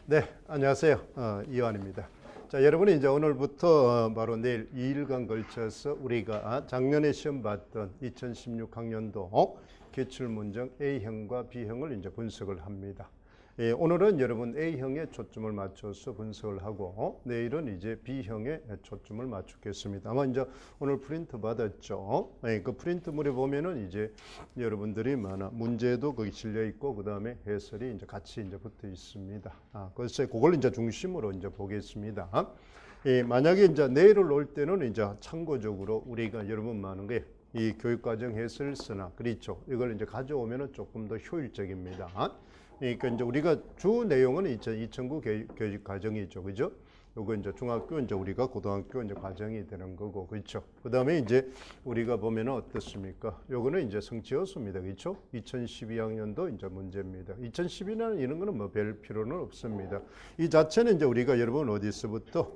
네, 안녕하세요. 이완입니다. 자, 여러분이 이제 오늘부터 바로 내일 2일간 걸쳐서 우리가 작년에 시험 봤던 2016 학년도 기출문정 A형과 B형을 이제 분석을 합니다. 예, 오늘은 여러분 A형에 초점을 맞춰서 분석을 하고 내일은 이제 B형에 초점을 맞추겠습니다. 아마 이제 오늘 프린트 받았죠. 예, 그 프린트물에 보면은 이제 여러분들이 문제도 거기 실려 있고 그 다음에 해설이 이제 같이 이제 붙어 있습니다. 그래서 그걸 이제 중심으로 이제 보겠습니다. 예, 만약에 이제 내일을 올 때는 이제 참고적으로 우리가 여러분 많은 게 이 교육과정 해설서나 그렇죠. 이걸 이제 가져오면은 조금 더 효율적입니다. 그러니까 이제 우리가 주 내용은 2009 교육 과정이죠, 그죠? 요거 이제 중학교 이제 우리가 고등학교 이제 과정이 되는 거고, 그렇죠? 그 다음에 이제 우리가 보면은 어떻습니까? 요거는 이제 성취효수입니다, 그렇죠? 2012학년도 이제 문제입니다. 2012년 이런 거는 뭐 별 필요는 없습니다. 이 자체는 이제 우리가 여러분 어디서부터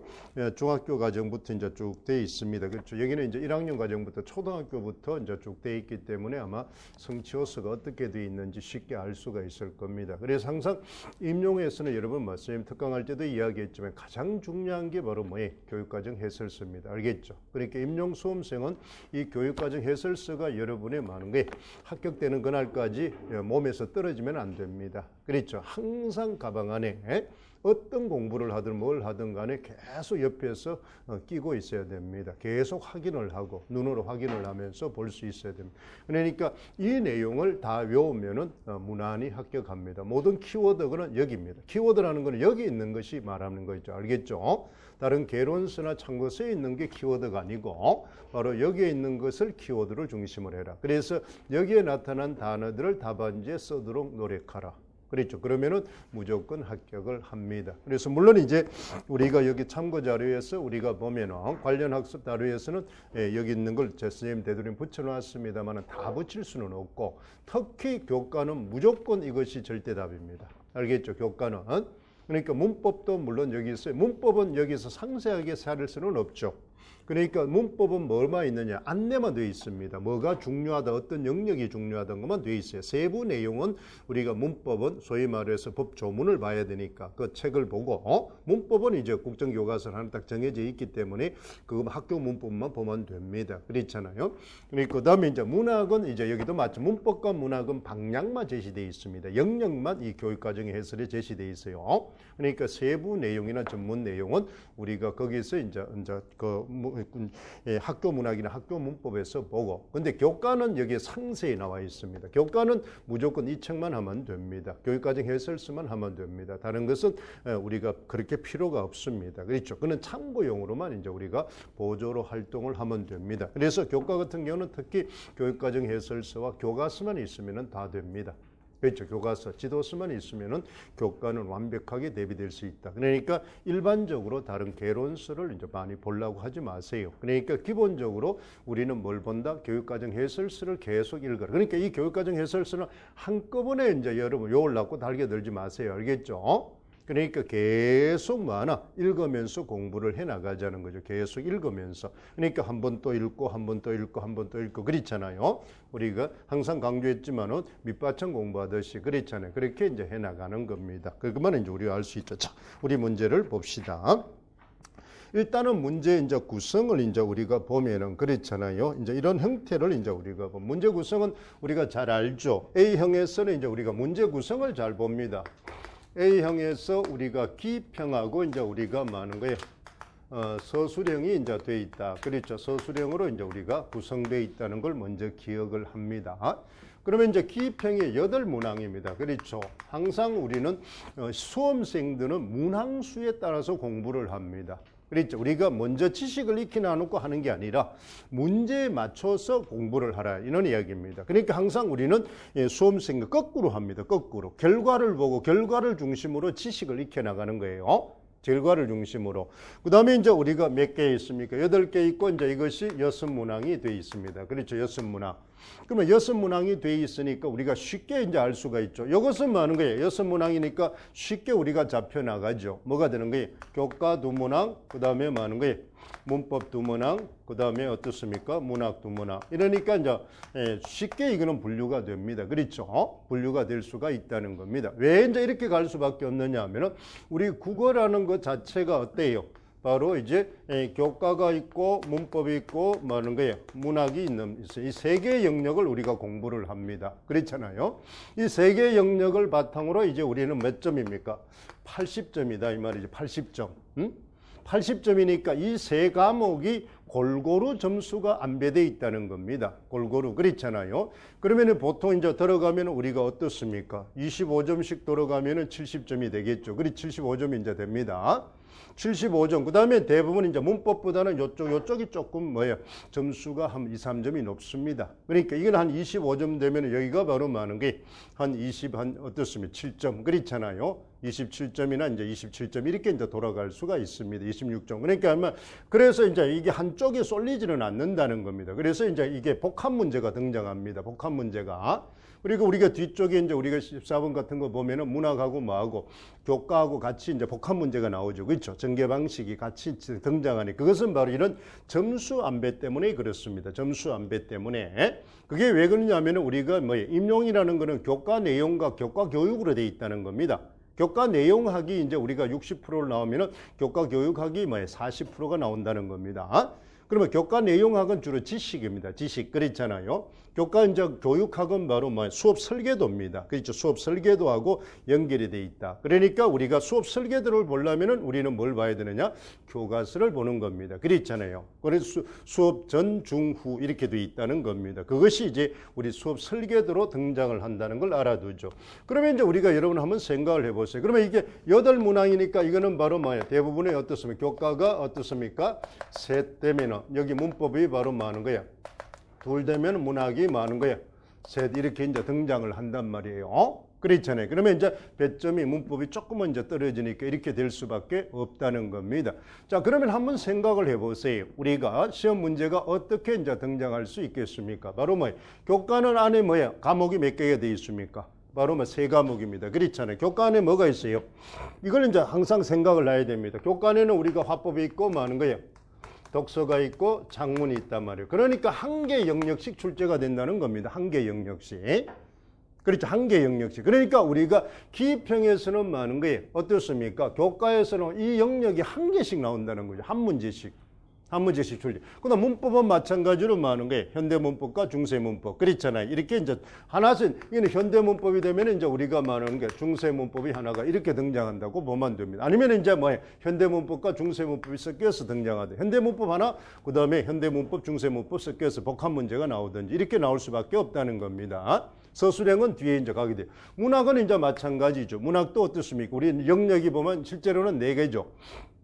중학교 과정부터 이제 쭉 돼 있습니다, 그렇죠? 여기는 이제 1학년 과정부터 초등학교부터 이제 쭉 돼 있기 때문에 아마 성취효수가 어떻게 돼 있는지 쉽게 알 수가 있을 겁니다. 그래서 항상 임용에서는 여러분 선생님 특강할 때도 이야기했지만 가장 중요한 게 바로 교육과정 해설서입니다. 알겠죠? 그러니까 임용 수험생은 이 교육과정 해설서가 여러분의 많은 게 합격되는 그날까지 몸에서 떨어지면 안 됩니다. 그렇죠? 항상 가방 안에 어떤 공부를 하든 뭘 하든 간에 계속 옆에서 끼고 있어야 됩니다. 계속 확인을 하고 눈으로 확인을 하면서 볼 수 있어야 됩니다. 그러니까 이 내용을 다 외우면은 무난히 합격합니다. 모든 키워드는 여기입니다. 키워드라는 것은 여기 있는 것이 말하는 거죠. 알겠죠? 다른 개론서나 참고서에 있는 게 키워드가 아니고 바로 여기에 있는 것을 키워드를 중심으로 해라. 그래서 여기에 나타난 단어들을 답안지에 쓰도록 노력하라. 그렇죠. 그러면은 무조건 합격을 합니다. 그래서 물론 이제 우리가 여기 참고 자료에서 우리가 보면은 관련 학습 자료에서는 여기 있는 걸 제 선생님 되도록 붙여놨습니다만은 다 붙일 수는 없고 특히 교과는 무조건 이것이 절대답입니다. 알겠죠? 교과는. 그러니까 문법도 물론 여기 있어요. 문법은 여기서 상세하게 살을 수는 없죠. 그러니까 문법은 뭐만 있느냐? 안내만 되어 있습니다. 뭐가 중요하다, 어떤 영역이 중요하다는 것만 되어 있어요. 세부 내용은 우리가 문법은 소위 말해서 법 조문을 봐야 되니까 그 책을 보고 문법은 이제 국정교과서는 하나 딱 정해져 있기 때문에 그 학교 문법만 보면 됩니다. 그렇잖아요. 그리고 그다음에 이제 문학은 이제 여기도 맞죠. 문법과 문학은 방향만 제시되어 있습니다. 영역만 이 교육과정의 해설에 제시되어 있어요. 그러니까 세부 내용이나 전문 내용은 우리가 거기서 이제 학교 문학이나 학교 문법에서 보고 근데 교과는 여기에 상세히 나와 있습니다. 교과는 무조건 이 책만 하면 됩니다. 교육과정 해설서만 하면 됩니다. 다른 것은 우리가 그렇게 필요가 없습니다. 그렇죠? 그는 참고용으로만 이제 우리가 보조로 활동을 하면 됩니다. 그래서 교과 같은 경우는 특히 교육과정 해설서와 교과서만 있으면 다 됩니다. 그렇죠. 교과서, 지도서만 있으면은 교과는 완벽하게 대비될 수 있다. 그러니까 일반적으로 다른 개론서를 이제 많이 보려고 하지 마세요. 그러니까 기본적으로 우리는 뭘 본다? 교육과정 해설서를 계속 읽어라. 그러니까 이 교육과정 해설서는 한꺼번에 이제 여러분 요걸 낳고 달겨들지 마세요. 알겠죠? 그러니까 계속 읽으면서 공부를 해 나가자는 거죠. 계속 읽으면서. 그러니까 한 번 또 읽고 한 번 또 읽고 한 번 또 읽고 그렇잖아요. 우리가 항상 강조했지만은 밑바탕 공부하듯이 그렇잖아요. 그렇게 이제 해 나가는 겁니다. 그것만 이제 우리가 알 수 있죠. 자, 우리 문제를 봅시다. 일단은 문제 이제 구성을 이제 우리가 보면은 그렇잖아요. 이제 이런 형태를 이제 우리가 문제 구성은 우리가 잘 알죠. A형에서는 이제 우리가 문제 구성을 잘 봅니다. A형에서 우리가 기평하고 이제 우리가 많은 거예요. 서술형이 이제 돼 있다. 그렇죠. 서술형으로 이제 우리가 구성되어 있다는 걸 먼저 기억을 합니다. 그러면 이제 기평이 8문항입니다. 그렇죠. 항상 우리는 수험생들은 문항수에 따라서 공부를 합니다. 그렇죠. 우리가 먼저 지식을 익히 나누고 하는 게 아니라 문제에 맞춰서 공부를 하라 이런 이야기입니다. 그러니까 항상 우리는 수험생과 거꾸로 합니다. 거꾸로. 결과를 보고 결과를 중심으로 지식을 익혀 나가는 거예요. 결과를 중심으로. 그 다음에 이제 우리가 몇 개 있습니까? 8개 있고 이제 이것이 6문항이 되어 있습니다. 그렇죠. 6문항. 그러면 6문항이 돼 있으니까 우리가 쉽게 이제 알 수가 있죠. 이것은 뭐 하는 거예요? 6문항이니까 쉽게 우리가 잡혀 나가죠. 뭐가 되는 거예요? 교과 2문항, 그 다음에 뭐 하는 거예요? 문법 2문항, 그 다음에 어떻습니까? 문학 2문항. 이러니까 이제 쉽게 이거는 분류가 됩니다. 그렇죠? 분류가 될 수가 있다는 겁니다. 왜 이제 이렇게 갈 수밖에 없느냐 하면은 우리 국어라는 것 자체가 어때요? 바로 이제 교과가 있고 문법이 있고 뭐 하는 거예요? 문학이 있어요. 이 세 개의 영역을 우리가 공부를 합니다. 그렇잖아요. 이 세 개의 영역을 바탕으로 이제 우리는 몇 점입니까? 80점이다 이 말이죠. 80점. 80점이니까 이 세 과목이 골고루 점수가 안배되어 있다는 겁니다. 골고루. 그렇잖아요. 그러면 보통 이제 들어가면 우리가 어떻습니까? 25점씩 들어가면 70점이 되겠죠. 그리 75점이 이제 됩니다. 75점. 그 다음에 대부분 이제 문법보다는 요쪽이 조금 뭐예요? 점수가 한 2, 3점이 높습니다. 그러니까 이건 한 25점 되면 여기가 바로 많은 게 한 어떻습니까? 7점. 그렇잖아요. 27점이나 이제 27점 이렇게 이제 돌아갈 수가 있습니다. 26점. 그러니까 아마 그래서 이제 이게 한쪽에 쏠리지는 않는다는 겁니다. 그래서 이제 이게 복합 문제가 등장합니다. 복합 문제가. 그리고 우리가 뒤쪽에 이제 우리가 14번 같은 거 보면은 문학하고 뭐하고 교과하고 같이 이제 복합 문제가 나오죠. 그렇죠? 전개 방식이 같이 등장하니 그것은 바로 이런 점수 안배 때문에 그렇습니다. 점수 안배 때문에. 그게 왜 그러냐면은 우리가 뭐 임용이라는 거는 교과 내용과 교과 교육으로 돼 있다는 겁니다. 교과 내용학이 이제 우리가 60%를 나오면은 교과 교육학이 뭐 40%가 나온다는 겁니다. 그러면 교과 내용학은 주로 지식입니다. 지식. 그렇잖아요. 교과 이제 교육학은 바로 뭐 수업 설계도입니다. 그렇죠. 수업 설계도하고 연결이 돼 있다. 그러니까 우리가 수업 설계도를 보려면은 우리는 뭘 봐야 되느냐? 교과서를 보는 겁니다. 그렇잖아요. 그래서 수업 전, 중, 후 이렇게 돼 있다는 겁니다. 그것이 이제 우리 수업 설계도로 등장을 한다는 걸 알아두죠. 그러면 이제 우리가 여러분 한번 생각을 해보세요. 그러면 이게 8문항이니까 이거는 바로 뭐예요? 대부분의 어떻습니까? 교과가 어떻습니까? 셋 되면은 여기 문법이 바로 많은 거야. 둘 되면 문학이 많은 거야. 셋 이렇게 이제 등장을 한단 말이에요. 그렇잖아요. 그러면 이제 배점이 문법이 조금은 이제 떨어지니까 이렇게 될 수밖에 없다는 겁니다. 자, 그러면 한번 생각을 해보세요. 우리가 시험 문제가 어떻게 이제 등장할 수 있겠습니까? 바로 뭐예요? 교과는 안에 뭐예요? 과목이 몇 개가 되어 있습니까? 바로 뭐 세 과목입니다. 그렇잖아요. 교과 안에 뭐가 있어요? 이걸 이제 항상 생각을 해야 됩니다. 교과 안에는 우리가 화법이 있고 뭐 하는 거예요? 독서가 있고 작문이 있단 말이에요. 그러니까 한 개 영역씩 출제가 된다는 겁니다. 한 개 영역씩. 그렇죠. 한 개 영역씩. 그러니까 우리가 기평에서는 많은 거예요. 어떻습니까? 교과에서는 이 영역이 한 개씩 나온다는 거죠. 한 문제씩. 한 문제씩 출제. 그다음 문법은 마찬가지로 많은 거예요. 현대문법과 중세문법. 그렇잖아요. 이렇게 이제 하나씩 이는 현대문법이 되면 이제 우리가 말하는 게 중세문법이 하나가 이렇게 등장한다고 보면 됩니다. 아니면 이제 뭐 현대문법과 중세문법이 섞여서 등장하든 현대문법 하나, 그다음에 현대문법, 중세문법 섞여서 복합 문제가 나오든지 이렇게 나올 수밖에 없다는 겁니다. 서술형은 뒤에 이제 가게 돼요. 문학은 이제 마찬가지죠. 문학도 어떻습니까? 우리 영역이 보면 실제로는 4개죠.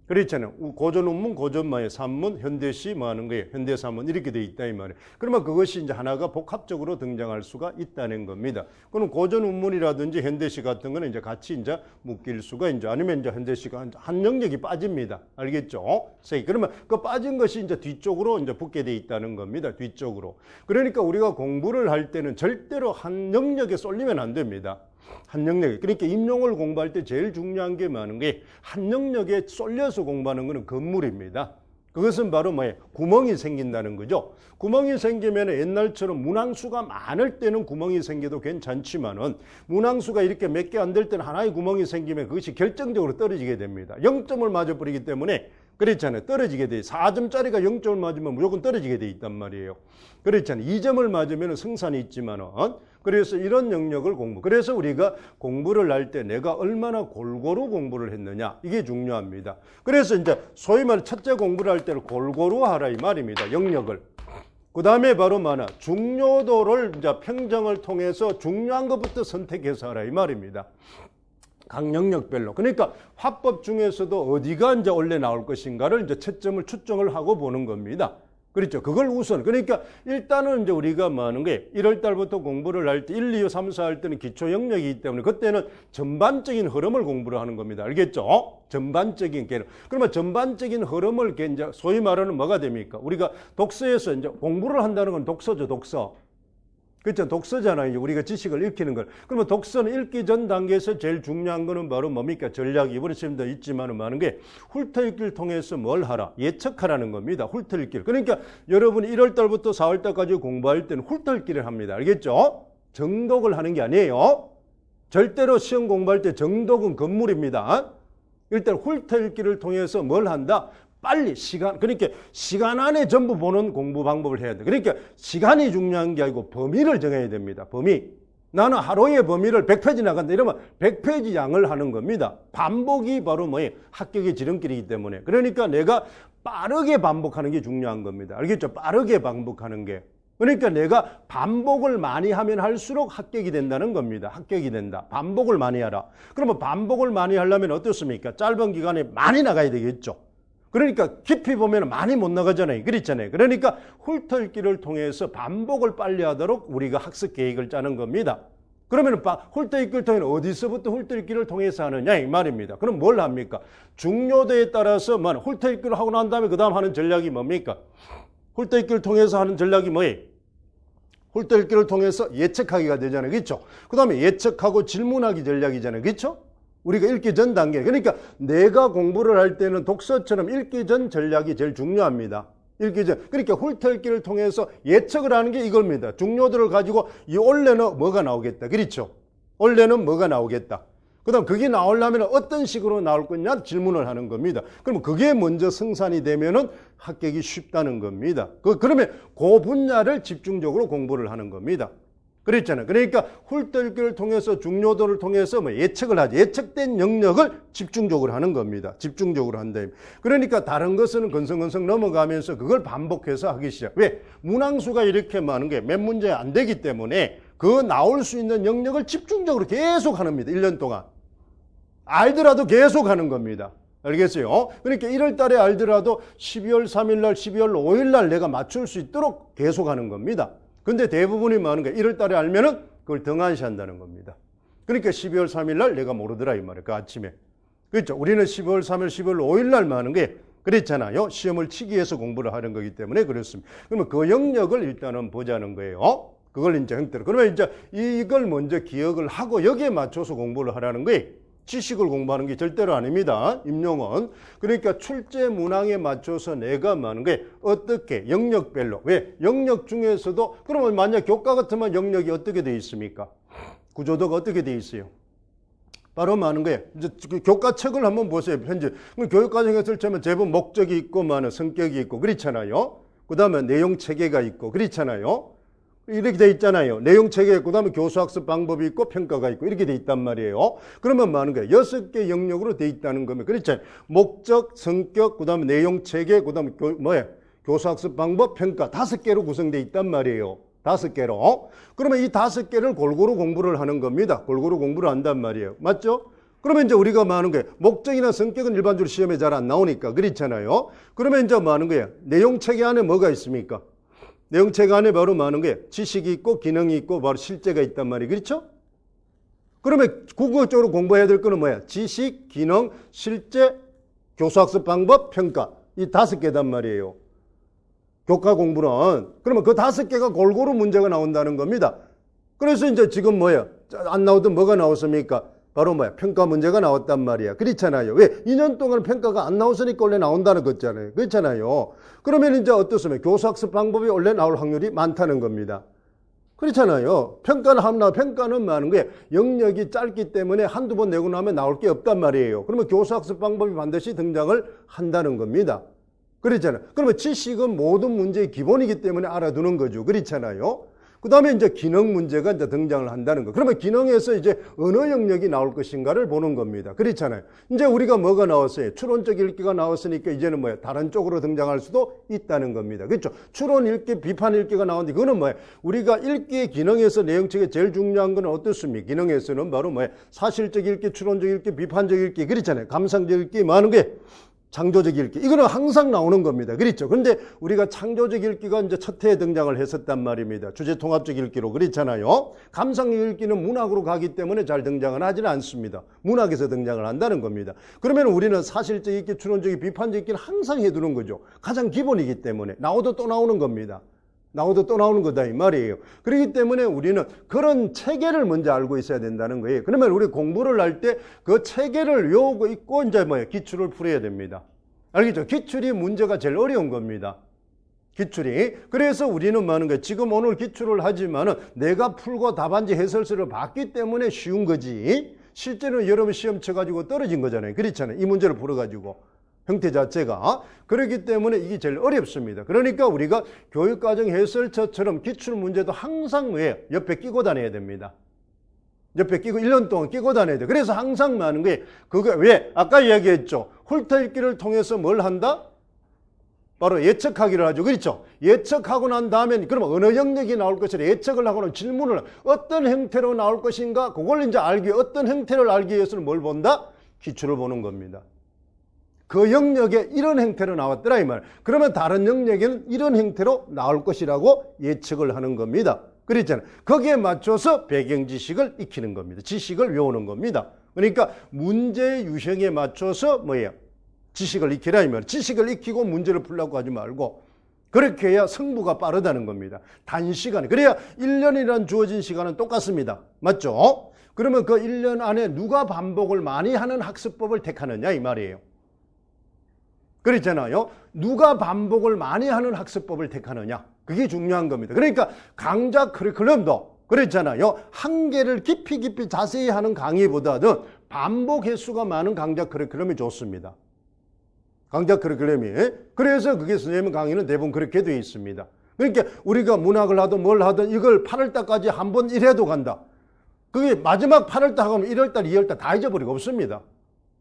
그렇잖아요. 고전운문, 고전마의 산문, 현대시 뭐 하는 거예요? 현대산문 이렇게 돼 있다 이 말이에요. 그러면 그것이 이제 하나가 복합적으로 등장할 수가 있다는 겁니다. 그럼 고전운문이라든지 현대시 같은 거는 이제 같이 이제 묶일 수가 이제 아니면 이제 현대시가 한 영역이 빠집니다. 알겠죠? 그러면 그 빠진 것이 이제 뒤쪽으로 이제 붙게 돼 있다는 겁니다. 뒤쪽으로. 그러니까 우리가 공부를 할 때는 절대로 한 영역에 쏠리면 안 됩니다. 한 영역에. 그러니까 임용을 공부할 때 제일 중요한 게 많은 게 한 영역에 쏠려서 공부하는 것은 건물입니다. 그것은 바로 뭐예요? 구멍이 생긴다는 거죠. 구멍이 생기면 옛날처럼 문항수가 많을 때는 구멍이 생겨도 괜찮지만은 문항수가 이렇게 몇 개 안 될 때는 하나의 구멍이 생기면 그것이 결정적으로 떨어지게 됩니다. 0점을 맞아버리기 때문에 그렇잖아요. 떨어지게 돼. 4점짜리가 0점을 맞으면 무조건 떨어지게 돼 있단 말이에요. 그렇잖아요. 2점을 맞으면 승산이 있지만은 그래서 이런 영역을 그래서 우리가 공부를 할 때 내가 얼마나 골고루 공부를 했느냐 이게 중요합니다. 그래서 이제 소위 말해 첫째 공부를 할 때는 골고루 하라 이 말입니다. 영역을. 그 다음에 바로 뭐냐 중요도를 이제 평정을 통해서 중요한 것부터 선택해서 하라 이 말입니다. 각 영역별로. 그러니까 화법 중에서도 어디가 이제 원래 나올 것인가를 이제 채점을 추정을 하고 보는 겁니다. 그렇죠. 그걸 우선. 그러니까 일단은 이제 우리가 뭐 하는 게 1월 달부터 공부를 할 때 1, 2, 3, 4 할 때는 기초 영역이기 때문에 그때는 전반적인 흐름을 공부를 하는 겁니다. 알겠죠? 전반적인 개념. 그러면 전반적인 흐름을 이제 소위 말하는 뭐가 됩니까? 우리가 독서에서 이제 공부를 한다는 건 독서죠, 독서. 그렇죠. 독서잖아요. 우리가 지식을 읽히는 걸. 그러면 독서는 읽기 전 단계에서 제일 중요한 거는 바로 뭡니까? 전략이. 이번에 시험도 있지만은 많은 게 훑어읽기를 통해서 뭘 하라? 예측하라는 겁니다. 훑어읽기를. 그러니까 여러분이 1월 달부터 4월 달까지 공부할 때는 훑어읽기를 합니다. 알겠죠? 정독을 하는 게 아니에요. 절대로 시험 공부할 때 정독은 건물입니다. 일단 훑어읽기를 통해서 뭘 한다? 빨리 시간, 그러니까 시간 안에 전부 보는 공부 방법을 해야 돼. 그러니까 시간이 중요한 게 아니고 범위를 정해야 됩니다. 범위. 나는 하루에 범위를 100페이지 나간다 이러면 100페이지 양을 하는 겁니다. 반복이 바로 뭐예요? 합격의 지름길이기 때문에. 그러니까 내가 빠르게 반복하는 게 중요한 겁니다. 알겠죠? 빠르게 반복하는 게. 그러니까 내가 반복을 많이 하면 할수록 합격이 된다는 겁니다. 합격이 된다. 반복을 많이 하라. 그러면 반복을 많이 하려면 어떻습니까? 짧은 기간에 많이 나가야 되겠죠. 그러니까 깊이 보면 많이 못 나가잖아요. 그렇잖아요. 그러니까 훑어읽기를 통해서 반복을 빨리 하도록 우리가 학습 계획을 짜는 겁니다. 그러면 훑어읽기를 통해 어디서부터 훑어읽기를 통해서 하느냐 이 말입니다. 그럼 뭘 합니까? 중요도에 따라서 훑어읽기를 하고 난 다음에 그 다음 하는 전략이 뭡니까? 훑어읽기를 통해서 하는 전략이 뭐예요? 훑어읽기를 통해서 예측하기가 되잖아요. 그렇죠? 그 다음에 예측하고 질문하기 전략이잖아요. 그렇죠? 우리가 읽기 전 단계. 그러니까 내가 공부를 할 때는 독서처럼 읽기 전 전략이 제일 중요합니다. 읽기 전. 그러니까 훑어읽기를 통해서 예측을 하는 게 이겁니다. 중요도를 가지고 이 원래는 뭐가 나오겠다. 그렇죠? 원래는 뭐가 나오겠다. 그 다음 그게 나오려면 어떤 식으로 나올 거냐 질문을 하는 겁니다. 그러면 그게 먼저 생산이 되면은 합격이 쉽다는 겁니다. 그러면 그 분야를 집중적으로 공부를 하는 겁니다. 그랬잖아요. 그러니까 훑어읽기를 통해서 중요도를 통해서 예측을 하지. 예측된 영역을 집중적으로 하는 겁니다. 집중적으로 한다. 그러니까 다른 것은 건성건성 넘어가면서 그걸 반복해서 하기 시작. 왜? 문항수가 이렇게 많은 게 몇 문제 안 되기 때문에 그 나올 수 있는 영역을 집중적으로 계속 하는 겁니다. 1년 동안. 알더라도 계속 하는 겁니다. 알겠어요? 그러니까 1월 달에 알더라도 12월 3일 날, 12월 5일 날 내가 맞출 수 있도록 계속 하는 겁니다. 근데 대부분이 많은 게 1월 달에 알면은 그걸 등한시한다는 겁니다. 그러니까 12월 3일 날 내가 모르더라 이 말이에요. 그 아침에. 그렇죠? 우리는 12월 3일, 12월 5일 날 많은 게 그랬잖아요. 시험을 치기 위해서 공부를 하는 거기 때문에 그렇습니다. 그러면 그 영역을 일단은 보자는 거예요. 그걸 이제 형태로. 그러면 이제 이걸 먼저 기억을 하고 여기에 맞춰서 공부를 하라는 거예요. 지식을 공부하는 게 절대로 아닙니다. 임용은. 그러니까 출제 문항에 맞춰서 내가 많은 게 어떻게 영역별로. 왜? 영역 중에서도 그러면 만약 교과 같으면 영역이 어떻게 돼 있습니까? 구조도가 어떻게 돼 있어요? 바로 많은 거예요. 이제 교과책을 한번 보세요. 현재 교육과정에서 처음에 제법 목적이 있고 많은 성격이 있고 그렇잖아요. 그 다음에 내용 체계가 있고 그렇잖아요. 이렇게 돼 있잖아요. 내용 체계, 그 다음에 교수학습 방법이 있고 평가가 있고 이렇게 돼 있단 말이에요. 그러면 많은 거예요. 6개 영역으로 돼 있다는 거면 그렇잖아요. 목적, 성격, 그 다음에 내용 체계, 그 다음에 교수학습 방법, 평가 5개로 구성돼 있단 말이에요. 5개로. 그러면 이 5개를 골고루 공부를 하는 겁니다. 골고루 공부를 한단 말이에요. 맞죠? 그러면 이제 우리가 뭐 하는 거예요? 목적이나 성격은 일반적으로 시험에 잘 안 나오니까 그렇잖아요. 그러면 이제 뭐 하는 거예요? 내용 체계 안에 뭐가 있습니까? 내용책 안에 바로 많은 게 지식이 있고 기능이 있고 바로 실제가 있단 말이에요. 그렇죠? 그러면 국어적으로 공부해야 될 거는 뭐야? 지식, 기능, 실제, 교수학습 방법, 평가. 이 5개단 말이에요. 교과 공부는. 그러면 그 5개가 골고루 문제가 나온다는 겁니다. 그래서 이제 지금 뭐야? 안 나오던 뭐가 나왔습니까? 바로 뭐야? 평가 문제가 나왔단 말이야. 그렇잖아요. 왜? 2년 동안 평가가 안 나왔으니까 원래 나온다는 거잖아요. 그렇잖아요. 그러면 이제 어떻습니까? 교수학습 방법이 원래 나올 확률이 많다는 겁니다. 그렇잖아요. 평가는 많은 거예요. 영역이 짧기 때문에 한두 번 내고 나면 나올 게 없단 말이에요. 그러면 교수학습 방법이 반드시 등장을 한다는 겁니다. 그렇잖아요. 그러면 지식은 모든 문제의 기본이기 때문에 알아두는 거죠. 그렇잖아요. 그 다음에 이제 기능 문제가 이제 등장을 한다는 거. 그러면 기능에서 이제 어느 영역이 나올 것인가를 보는 겁니다. 그렇잖아요. 이제 우리가 뭐가 나왔어요? 추론적 읽기가 나왔으니까 이제는 뭐야? 다른 쪽으로 등장할 수도 있다는 겁니다. 그렇죠? 추론 읽기, 비판 읽기가 나오는데 그거는 뭐야? 우리가 읽기의 기능에서 내용책에 제일 중요한 건 어떻습니까? 기능에서는 바로 뭐야? 사실적 읽기, 추론적 읽기, 비판적 읽기. 그렇잖아요. 감상적 읽기 많은 게 창조적 읽기. 이거는 항상 나오는 겁니다. 그렇죠? 그런데 우리가 창조적 읽기가 이제 첫 해에 등장을 했었단 말입니다. 주제 통합적 읽기로. 그렇잖아요. 감상 읽기는 문학으로 가기 때문에 잘 등장은 하지는 않습니다. 문학에서 등장을 한다는 겁니다. 그러면 우리는 사실적 읽기, 추론적 읽기, 비판적 읽기는 항상 해두는 거죠. 가장 기본이기 때문에. 나오도 또 나오는 겁니다. 나오도 또 나오는 거다 이 말이에요. 그렇기 때문에 우리는 그런 체계를 먼저 알고 있어야 된다는 거예요. 그러면 우리 공부를 할 때 그 체계를 외우고 있고 이제 기출을 풀어야 됩니다. 알겠죠? 기출이 문제가 제일 어려운 겁니다. 기출이. 그래서 우리는 뭐 하는 거예요? 지금 오늘 기출을 하지만은 내가 풀고 답안지 해설서를 봤기 때문에 쉬운 거지. 실제로는 여러분 시험 쳐가지고 떨어진 거잖아요. 그렇잖아요. 이 문제를 풀어가지고. 형태 자체가. 그렇기 때문에 이게 제일 어렵습니다. 그러니까 우리가 교육과정 해설서처럼 기출 문제도 항상 왜? 옆에 끼고 다녀야 됩니다. 옆에 끼고 1년 동안 끼고 다녀야 돼. 그래서 항상 많은 거예요. 그거 왜? 아까 이야기했죠. 훑어읽기를 통해서 뭘 한다? 바로 예측하기를 하죠. 그렇죠? 예측하고 난 다음에 그러면 어느 영역이 나올 것이라 예측을 하고는 질문을 어떤 형태로 나올 것인가 그걸 이제 어떤 형태를 알기 위해서는 뭘 본다? 기출을 보는 겁니다. 그 영역에 이런 형태로 나왔더라 이 말. 그러면 다른 영역에는 이런 형태로 나올 것이라고 예측을 하는 겁니다. 그랬잖아요. 거기에 맞춰서 배경 지식을 익히는 겁니다. 지식을 외우는 겁니다. 그러니까 문제 유형에 맞춰서 뭐예요? 지식을 익히라 이 말이에요. 지식을 익히고 문제를 풀려고 하지 말고 그렇게 해야 승부가 빠르다는 겁니다. 단시간에. 그래야 1년이란 주어진 시간은 똑같습니다. 맞죠? 그러면 그 1년 안에 누가 반복을 많이 하는 학습법을 택하느냐 이 말이에요. 그렇잖아요. 누가 반복을 많이 하는 학습법을 택하느냐. 그게 중요한 겁니다. 그러니까 강좌 커리큘럼도 그렇잖아요. 한계를 깊이 자세히 하는 강의보다는 반복 횟수가 많은 강좌 커리큘럼이 좋습니다. 강좌 커리큘럼이. 그래서 그게 선생님 강의는 대부분 그렇게 되어 있습니다. 그러니까 우리가 문학을 하든 뭘 하든 이걸 8월달까지 한 번 1회도 간다. 그게 마지막 8월달 하면 1월달, 2월달 다 잊어버리고 없습니다.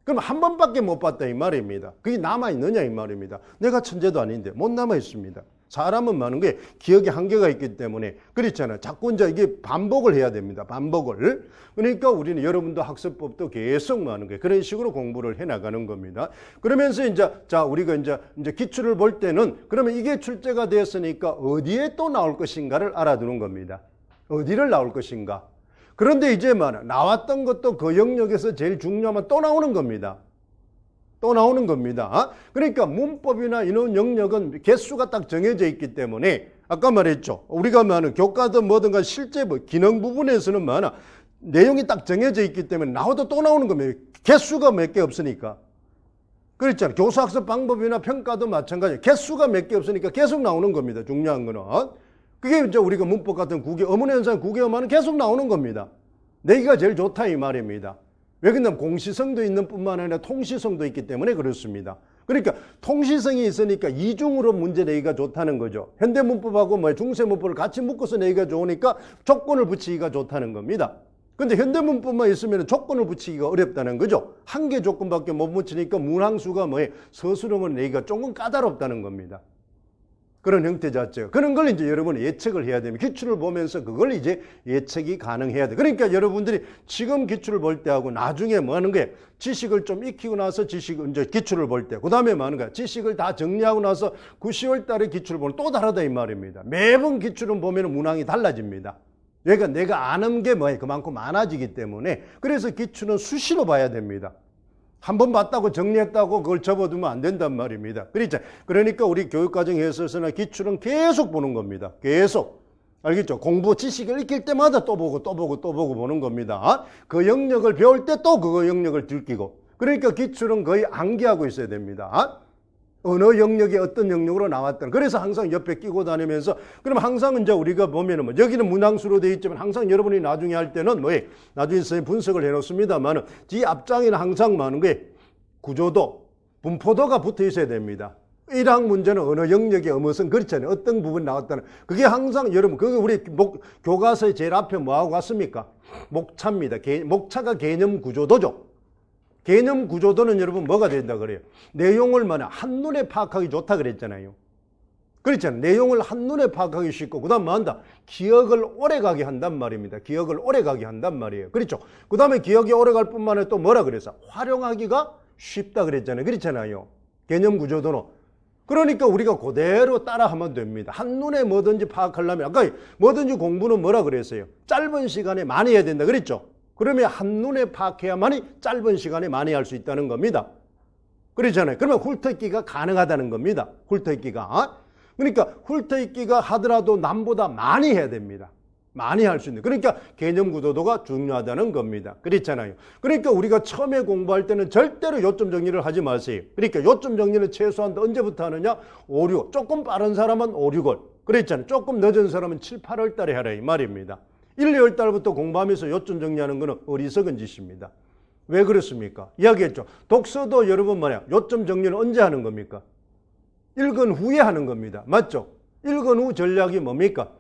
그럼 한 번밖에 못 봤다 이 말입니다. 그게 남아있느냐 이 말입니다. 내가 천재도 아닌데 못 남아있습니다. 사람은 많은 게 기억에 한계가 있기 때문에 그렇잖아요. 자꾸 이제 이게 반복을 해야 됩니다. 반복을. 그러니까 우리는 여러분도 학습법도 계속 많은 거예요. 그런 식으로 공부를 해나가는 겁니다. 그러면서 이제 우리가 이제 기출을 볼 때는 그러면 이게 출제가 됐으니까 어디에 또 나올 것인가를 알아두는 겁니다. 어디를 나올 것인가. 그런데 이제 나왔던 것도 그 영역에서 제일 중요하면 또 나오는 겁니다. 또 나오는 겁니다. 그러니까 문법이나 이런 영역은 개수가 딱 정해져 있기 때문에 아까 말했죠. 우리가 교과든 뭐든가 실제 기능 부분에서는 내용이 딱 정해져 있기 때문에 나와도 또 나오는 겁니다. 개수가 몇 개 없으니까. 그렇잖아요. 교수학습 방법이나 평가도 마찬가지예요. 개수가 몇 개 없으니까 계속 나오는 겁니다. 중요한 거는. 그게 이제 우리가 문법 같은 어문현상 구개어만은 계속 나오는 겁니다. 내기가 제일 좋다 이 말입니다. 왜 그러냐면 공시성도 있는 뿐만 아니라 통시성도 있기 때문에 그렇습니다. 그러니까 통시성이 있으니까 이중으로 문제 내기가 좋다는 거죠. 현대문법하고 중세문법을 같이 묶어서 내기가 좋으니까 조건을 붙이기가 좋다는 겁니다. 근데 현대문법만 있으면 조건을 붙이기가 어렵다는 거죠. 한 개 조건밖에 못 붙이니까 문항수가 서술형을 내기가 조금 까다롭다는 겁니다. 그런 형태 자체가. 그런 걸 이제 여러분이 예측을 해야 됩니다. 기출을 보면서 그걸 이제 예측이 가능해야 돼. 그러니까 여러분들이 지금 기출을 볼 때하고 나중에 뭐 하는 거예요? 지식을 좀 익히고 나서 이제 기출을 볼 때. 그 다음에 뭐 하는 거야? 지식을 다 정리하고 나서 9, 10월 달에 기출을 보면 또 다르다 이 말입니다. 매번 기출은 보면 문항이 달라집니다. 그러니까 내가 아는 게 그만큼 많아지기 때문에 그래서 기출은 수시로 봐야 됩니다. 한 번 봤다고 정리했다고 그걸 접어두면 안 된단 말입니다. 그렇죠? 그러니까 우리 교육과정에 있어서는 기출은 계속 보는 겁니다. 계속. 알겠죠? 공부 지식을 익힐 때마다 또 보고 보는 겁니다. 그 영역을 배울 때 또 그 영역을 들키고. 그러니까 기출은 거의 암기하고 있어야 됩니다. 어느 영역이 어떤 영역으로 나왔다. 그래서 항상 옆에 끼고 다니면서 그럼 항상 이제 우리가 보면은 여기는 문항수로 되어 있지만 항상 여러분이 나중에 할 때는 나중에 선생님 분석을 해놓습니다만은 이 앞장에는 항상 많은 게 구조도, 분포도가 붙어 있어야 됩니다. 1학 문제는 어느 영역의 어머선 그렇잖아요. 어떤 부분이 나왔다는. 그게 항상 여러분 그게 우리 교과서의 제일 앞에 뭐하고 같습니까? 목차입니다. 목차가 개념 구조도죠. 개념 구조도는 여러분 뭐가 된다 그래요? 내용을 한눈에 파악하기 좋다 그랬잖아요. 그렇잖아요. 내용을 한눈에 파악하기 쉽고 그 다음 뭐 한다? 기억을 오래가게 한단 말입니다. 기억을 오래가게 한단 말이에요. 그렇죠? 그 다음에 기억이 오래갈 뿐만 아니라 또 뭐라 그랬어? 활용하기가 쉽다 그랬잖아요. 그렇잖아요. 개념 구조도는. 그러니까 우리가 그대로 따라하면 됩니다. 한눈에 뭐든지 파악하려면 아까 뭐든지 공부는 뭐라 그랬어요? 짧은 시간에 많이 해야 된다 그랬죠? 그러면 한눈에 파악해야만이 짧은 시간에 많이 할 수 있다는 겁니다. 그렇잖아요. 그러면 훑어읽기가 가능하다는 겁니다. 훑어읽기가. 그러니까 훑어읽기가 하더라도 남보다 많이 해야 됩니다. 많이 할 수 있는. 그러니까 개념 구도도가 중요하다는 겁니다. 그렇잖아요. 그러니까 우리가 처음에 공부할 때는 절대로 요점 정리를 하지 마세요. 그러니까 요점 정리는 최소한 언제부터 하느냐? 5, 6. 조금 빠른 사람은 5, 6월. 그랬잖아요. 조금 늦은 사람은 7, 8월 달에 하라 이 말입니다. 1, 2월 달부터 공부하면서 요점 정리하는 것은 어리석은 짓입니다. 왜 그렇습니까? 이야기했죠. 독서도 여러분 뭐냐? 요점 정리는 언제 하는 겁니까? 읽은 후에 하는 겁니다. 맞죠? 읽은 후 전략이 뭡니까?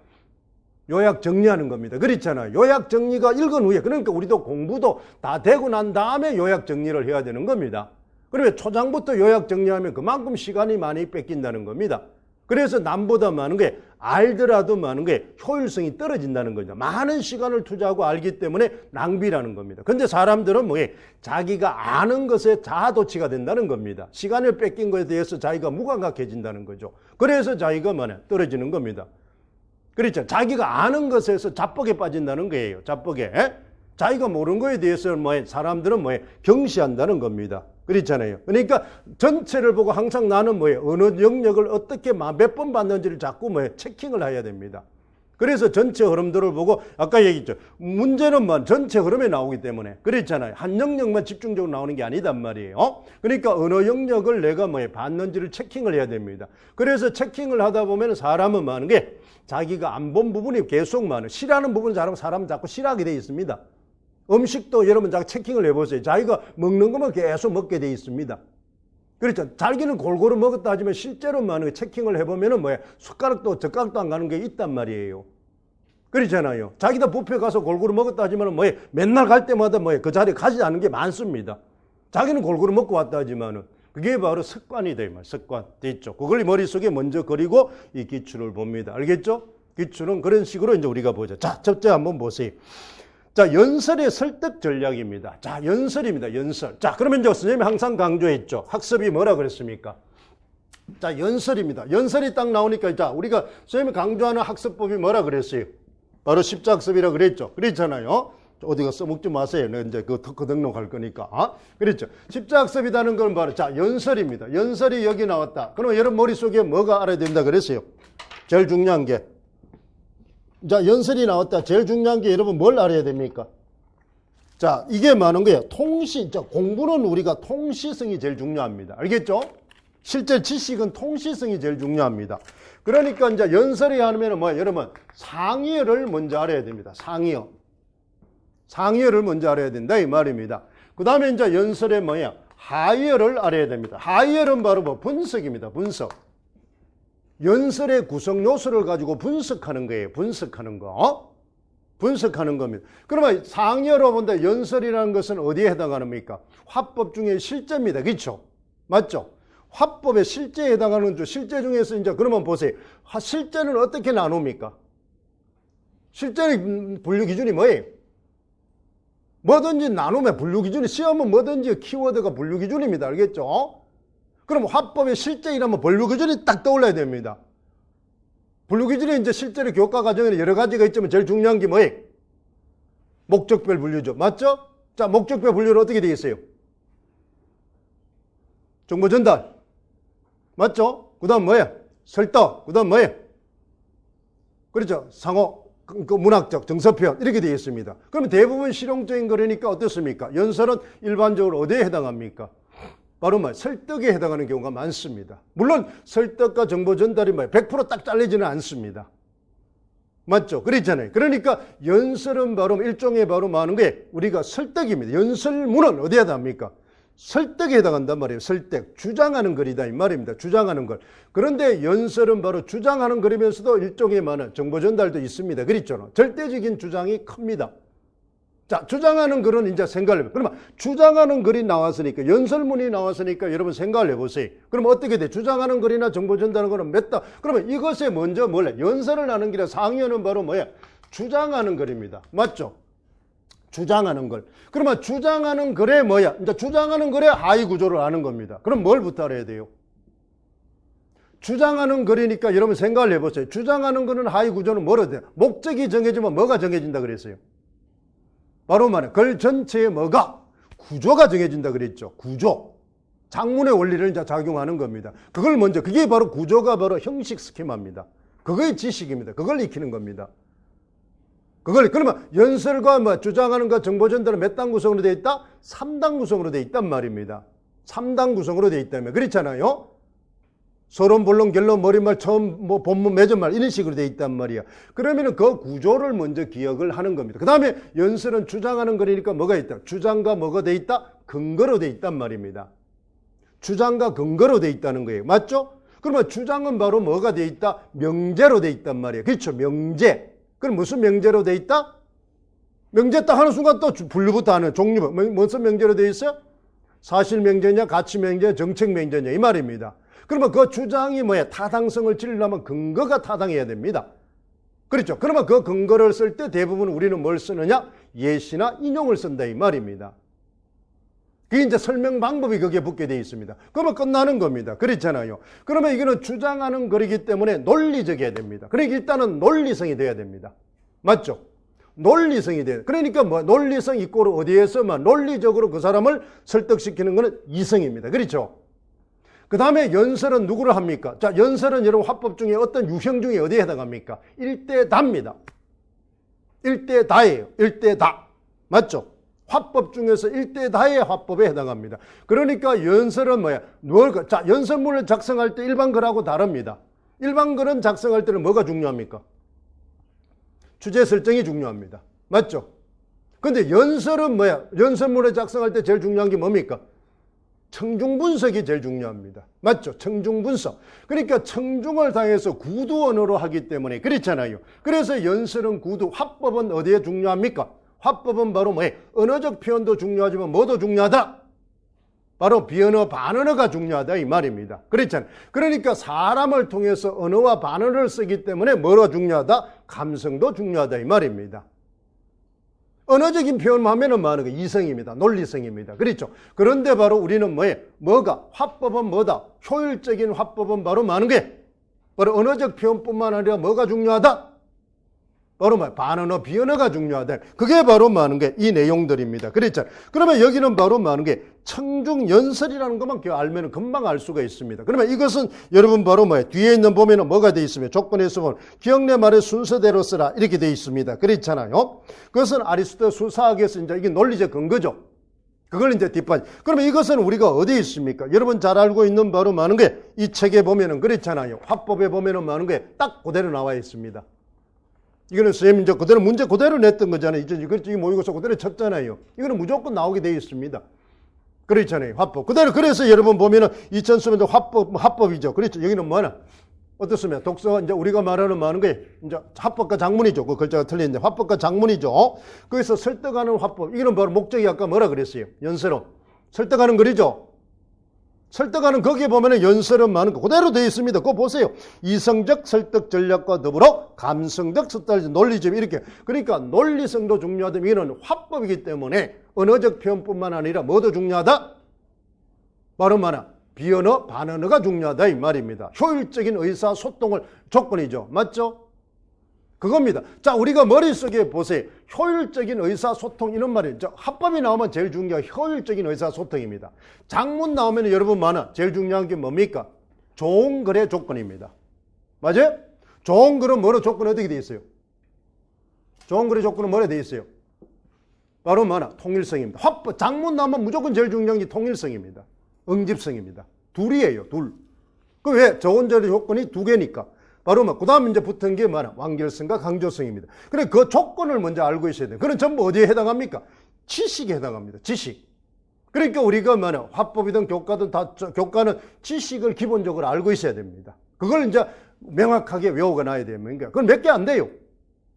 요약 정리하는 겁니다. 그렇잖아요. 요약 정리가 읽은 후에. 그러니까 우리도 공부도 다 되고 난 다음에 요약 정리를 해야 되는 겁니다. 그러면 초장부터 요약 정리하면 그만큼 시간이 많이 뺏긴다는 겁니다. 그래서 남보다 많은 게 알더라도 많은 게 효율성이 떨어진다는 거죠. 많은 시간을 투자하고 알기 때문에 낭비라는 겁니다. 근데 사람들은 뭐예요? 자기가 아는 것에 자아도취가 된다는 겁니다. 시간을 뺏긴 것에 대해서 자기가 무감각해진다는 거죠. 그래서 자기가 뭐냐? 떨어지는 겁니다. 그렇죠. 자기가 아는 것에서 자뻑에 빠진다는 거예요. 자뻑에. 자기가 모르는 거에 대해서 사람들은 경시한다는 겁니다. 그렇잖아요. 그러니까 전체를 보고 항상 나는 어느 영역을 어떻게 몇 번 봤는지를 자꾸 체킹을 해야 됩니다. 그래서 전체 흐름들을 보고 아까 얘기했죠. 문제는 전체 흐름에 나오기 때문에 그렇잖아요. 한 영역만 집중적으로 나오는 게 아니단 말이에요. 그러니까 어느 영역을 내가 봤는지를 체킹을 해야 됩니다. 그래서 체킹을 하다 보면 사람은 많은 게 자기가 안 본 부분이 계속 많아요. 싫어하는 부분을 잘하면 사람은 자꾸 싫어하게 되어 있습니다. 음식도 여러분 자꾸 체킹을 해보세요. 자기가 먹는 것만 계속 먹게 되어 있습니다. 그렇죠. 자기는 골고루 먹었다 하지만 실제로 많은 체킹을 해보면은 숟가락도 젓가락도 안 가는 게 있단 말이에요. 그렇잖아요. 자기도 뷔페 가서 골고루 먹었다 하지만은 맨날 갈 때마다 그 자리에 가지 않은 게 많습니다. 자기는 골고루 먹고 왔다 하지만은 그게 바로 습관이 돼요. 습관. 됐죠. 그걸 머릿속에 먼저 그리고 이 기출을 봅니다. 알겠죠? 기출은 그런 식으로 이제 우리가 보죠. 자, 첫째 한번 보세요. 자, 연설의 설득 전략입니다. 자, 연설입니다. 연설. 자, 그러면 이제 선생님이 항상 강조했죠. 학습이 뭐라 그랬습니까? 자, 연설입니다. 연설이 딱 나오니까 자, 우리가 선생님이 강조하는 학습법이 뭐라 그랬어요? 바로 십자학습이라 그랬죠. 그랬잖아요. 어디가 써먹지 마세요. 내가 이제 그 특허 등록할 거니까. 그랬죠. 십자학습이라는 건 바로 자, 연설입니다. 연설이 여기 나왔다. 그러면 여러분 머릿속에 뭐가 알아야 된다 그랬어요? 제일 중요한 게. 자, 연설이 나왔다. 제일 중요한 게 여러분 뭘 알아야 됩니까? 자, 이게 많은 거예요. 자, 공부는 우리가 통시성이 제일 중요합니다. 알겠죠? 실제 지식은 통시성이 제일 중요합니다. 그러니까 이제 연설이 하면은 여러분 상의어를 먼저 알아야 됩니다. 상의어. 상의어를 먼저 알아야 된다 이 말입니다. 그 다음에 이제 연설에 하의어를 알아야 됩니다. 하의어는 바로 분석입니다. 분석. 연설의 구성 요소를 가지고 분석하는 거예요. 분석하는 거. 분석하는 겁니다. 그러면 상의어로 본다 연설이라는 것은 어디에 해당하는입니까? 화법 중에 실제입니다. 그렇죠? 맞죠? 화법의 실제에 해당하는 줄 실제 중에서 이제 그러면 보세요. 실제는 어떻게 나눕니까? 실제의 분류 기준이 뭐예요? 뭐든지 나누면 분류 기준이 시험은 뭐든지 키워드가 분류 기준입니다. 알겠죠? 그럼 화법의 실제이라면 분류 기준이 딱 떠올라야 됩니다. 분류 기준이 이제 실제로 교과 과정에는 여러 가지가 있지만 제일 중요한 게 뭐예요? 목적별 분류죠. 맞죠? 자, 목적별 분류는 어떻게 되어 있어요? 정보 전달. 맞죠? 그 다음 뭐예요? 설득. 그 다음 뭐예요? 그렇죠. 상호. 그 문학적, 정서표현 이렇게 되어 있습니다. 그러면 대부분 실용적인 거라니까 어떻습니까? 연설은 일반적으로 어디에 해당합니까? 바로 설득에 해당하는 경우가 많습니다. 물론 설득과 정보 전달이 100% 딱 잘리지는 않습니다. 맞죠? 그렇잖아요. 그러니까 연설은 바로 일종의 바로 많은 게 우리가 설득입니다. 연설문은 어디에 해당합니까? 설득에 해당한단 말이에요. 설득. 주장하는 글이다 이 말입니다. 주장하는 글. 그런데 연설은 바로 주장하는 글이면서도 일종의 많은 정보 전달도 있습니다. 그렇죠? 절대적인 주장이 큽니다. 자, 주장하는 글은 이제 생각을 해봐요. 그러면 주장하는 글이 나왔으니까 연설문이 나왔으니까 여러분 생각을 해보세요. 그럼 어떻게 돼? 주장하는 글이나 정보 전달하는 글은 몇 다? 그러면 이것에 먼저 뭘래? 연설을 하는 길에 상의어는 바로 뭐야? 주장하는 글입니다. 맞죠? 주장하는 걸. 그러면 주장하는 글에 뭐야? 이제 주장하는 글에 하위 구조를 아는 겁니다. 그럼 뭘부터 알아야 돼요? 주장하는 글이니까 여러분 생각을 해보세요. 주장하는 글은 하위 구조는 뭐라 돼요? 목적이 정해지면 뭐가 정해진다 그랬어요? 바로 말해. 글 전체에 뭐가? 구조가 정해진다 그랬죠. 구조. 장문의 원리를 이제 작용하는 겁니다. 그걸 먼저, 그게 바로 구조가 바로 형식 스키마입니다. 그거의 지식입니다. 그걸 익히는 겁니다. 그러면 연설과 뭐 주장하는 것, 정보 전달은 몇 단 구성으로 되어 있다? 3단 구성으로 되어 있단 말입니다. 3단 구성으로 되어 있다면. 그렇잖아요. 서론, 본론, 결론, 머릿말, 처음, 뭐 본문, 매점말 이런 식으로 되어 있단 말이야. 그러면은 그 구조를 먼저 기억을 하는 겁니다. 그 다음에 연설은 주장하는 거니까 뭐가 있다? 주장과 뭐가 되어 있다? 근거로 되어 있단 말입니다. 주장과 근거로 되어 있다는 거예요. 맞죠? 그러면 주장은 바로 뭐가 되어 있다? 명제로 되어 있단 말이에요. 그렇죠? 명제. 그럼 무슨 명제로 되어 있다? 명제 딱 하는 순간 또 분류부터 하는 종류. 무슨 명제로 되어 있어요? 사실 명제냐, 가치 명제냐, 정책 명제냐 이 말입니다. 그러면 그 주장이 뭐야? 타당성을 지르려면 근거가 타당해야 됩니다. 그렇죠? 그러면 그 근거를 쓸 때 대부분 우리는 뭘 쓰느냐? 예시나 인용을 쓴다 이 말입니다. 그게 이제 설명 방법이 거기에 붙게 되어 있습니다. 그러면 끝나는 겁니다. 그렇잖아요. 그러면 이거는 주장하는 거리기 때문에 논리적이어야 됩니다. 그러니까 일단은 논리성이 돼야 됩니다. 맞죠? 논리성이 돼요. 그러니까 뭐 논리성 이꼬르 어디에서만 논리적으로 그 사람을 설득시키는 것은 이성입니다. 그렇죠? 그 다음에 연설은 누구를 합니까? 자, 연설은 여러분 화법 중에 어떤 유형 중에 어디에 해당합니까? 일대다입니다. 일대다예요. 일대다. 맞죠? 화법 중에서 일대다의 화법에 해당합니다. 그러니까 연설은 뭐야? 자, 연설문을 작성할 때 일반 글하고 다릅니다. 일반 글은 작성할 때는 뭐가 중요합니까? 주제 설정이 중요합니다. 맞죠? 근데 연설은 뭐야? 연설문을 작성할 때 제일 중요한 게 뭡니까? 청중 분석이 제일 중요합니다. 맞죠? 청중 분석. 그러니까 청중을 당해서 구두 언어로 하기 때문에 그렇잖아요. 그래서 연설은 구두, 화법은 어디에 중요합니까? 화법은 바로 뭐예요? 언어적 표현도 중요하지만 뭐도 중요하다? 바로 비언어, 반언어가 중요하다 이 말입니다. 그렇잖아요. 그러니까 사람을 통해서 언어와 반언어를 쓰기 때문에 뭐가 중요하다? 감성도 중요하다 이 말입니다. 언어적인 표현만 하면은 뭐하는 거예요? 이성입니다. 논리성입니다. 그렇죠? 그런데 바로 우리는 뭐예요? 뭐가? 화법은 뭐다? 효율적인 화법은 바로 뭐하는 거예요? 바로 언어적 표현뿐만 아니라 뭐가 중요하다? 바로 뭐 반언어, 비언어가 중요하다. 그게 바로 뭐하는 게 이 내용들입니다. 그랬잖아요. 그러면 여기는 바로 뭐하는 게 청중 연설이라는 것만 알면 금방 알 수가 있습니다. 그러면 이것은 여러분 바로 뭐예요? 뒤에 있는 보면은 뭐가 되어 있으면 조건에서 보면 기억내 말의 순서대로 쓰라 이렇게 되어 있습니다. 그렇잖아요. 그것은 아리스토텔 수사학에서 이제 이게 논리적 근거죠. 그걸 이제 뒷받침. 그러면 이것은 우리가 어디에 있습니까? 여러분 잘 알고 있는 바로 뭐하는 게 이 책에 보면은 그렇잖아요. 화법에 보면은 뭐하는 게 딱 그대로 나와 있습니다. 이거는 선생님 이제 그대로 문제 그대로 냈던 거잖아요. 이제 모의고사 그대로 쳤잖아요. 이거는 무조건 나오게 되어 있습니다. 그렇잖아요. 화법. 그대로 그래서 여러분 보면은 2000수면 화법이죠. 그렇죠. 여기는 뭐나? 어떻습니까? 독서 이제 우리가 말하는 많은 게 이제 화법과 작문이죠. 그 글자가 틀리는데 화법과 작문이죠. 거기서 설득하는 화법. 이거는 바로 목적이 아까 뭐라 그랬어요? 연설은 설득하는 글이죠. 설득하는 거기에 보면은 연설은 많은 거 그대로 되어 있습니다. 그거 보세요. 이성적 설득 전략과 더불어 감성적 설득 논리점 이렇게. 그러니까 논리성도 중요하다면 이는 화법이기 때문에 언어적 표현뿐만 아니라 뭐도 중요하다? 바로 뭐나? 비언어, 반언어가 중요하다 이 말입니다. 효율적인 의사소통을 조건이죠. 맞죠? 그겁니다. 자, 우리가 머릿속에 보세요. 효율적인 의사소통 이런 말이에요. 합법이 나오면 제일 중요한 게 효율적인 의사소통입니다. 장문 나오면 여러분 많아. 제일 중요한 게 뭡니까? 좋은 글의 조건입니다. 맞아요? 좋은 글은 뭐로 조건 어떻게 되어 있어요? 좋은 글의 조건은 뭐로 되어 있어요? 바로 뭐나? 통일성입니다. 장문 나오면 무조건 제일 중요한 게 통일성입니다. 응집성입니다. 둘이에요. 둘. 그 왜? 좋은 글의 조건이 두 개니까. 바로 그 다음 이제 붙은 게 뭐냐? 완결성과 강조성입니다. 그래, 그 조건을 먼저 알고 있어야 돼요. 그건 전부 어디에 해당합니까? 지식에 해당합니다. 지식. 그러니까 우리가 뭐냐? 화법이든 교과든 다, 교과는 지식을 기본적으로 알고 있어야 됩니다. 그걸 이제 명확하게 외우고 나야 됩니다. 그건 몇 개 안 돼요.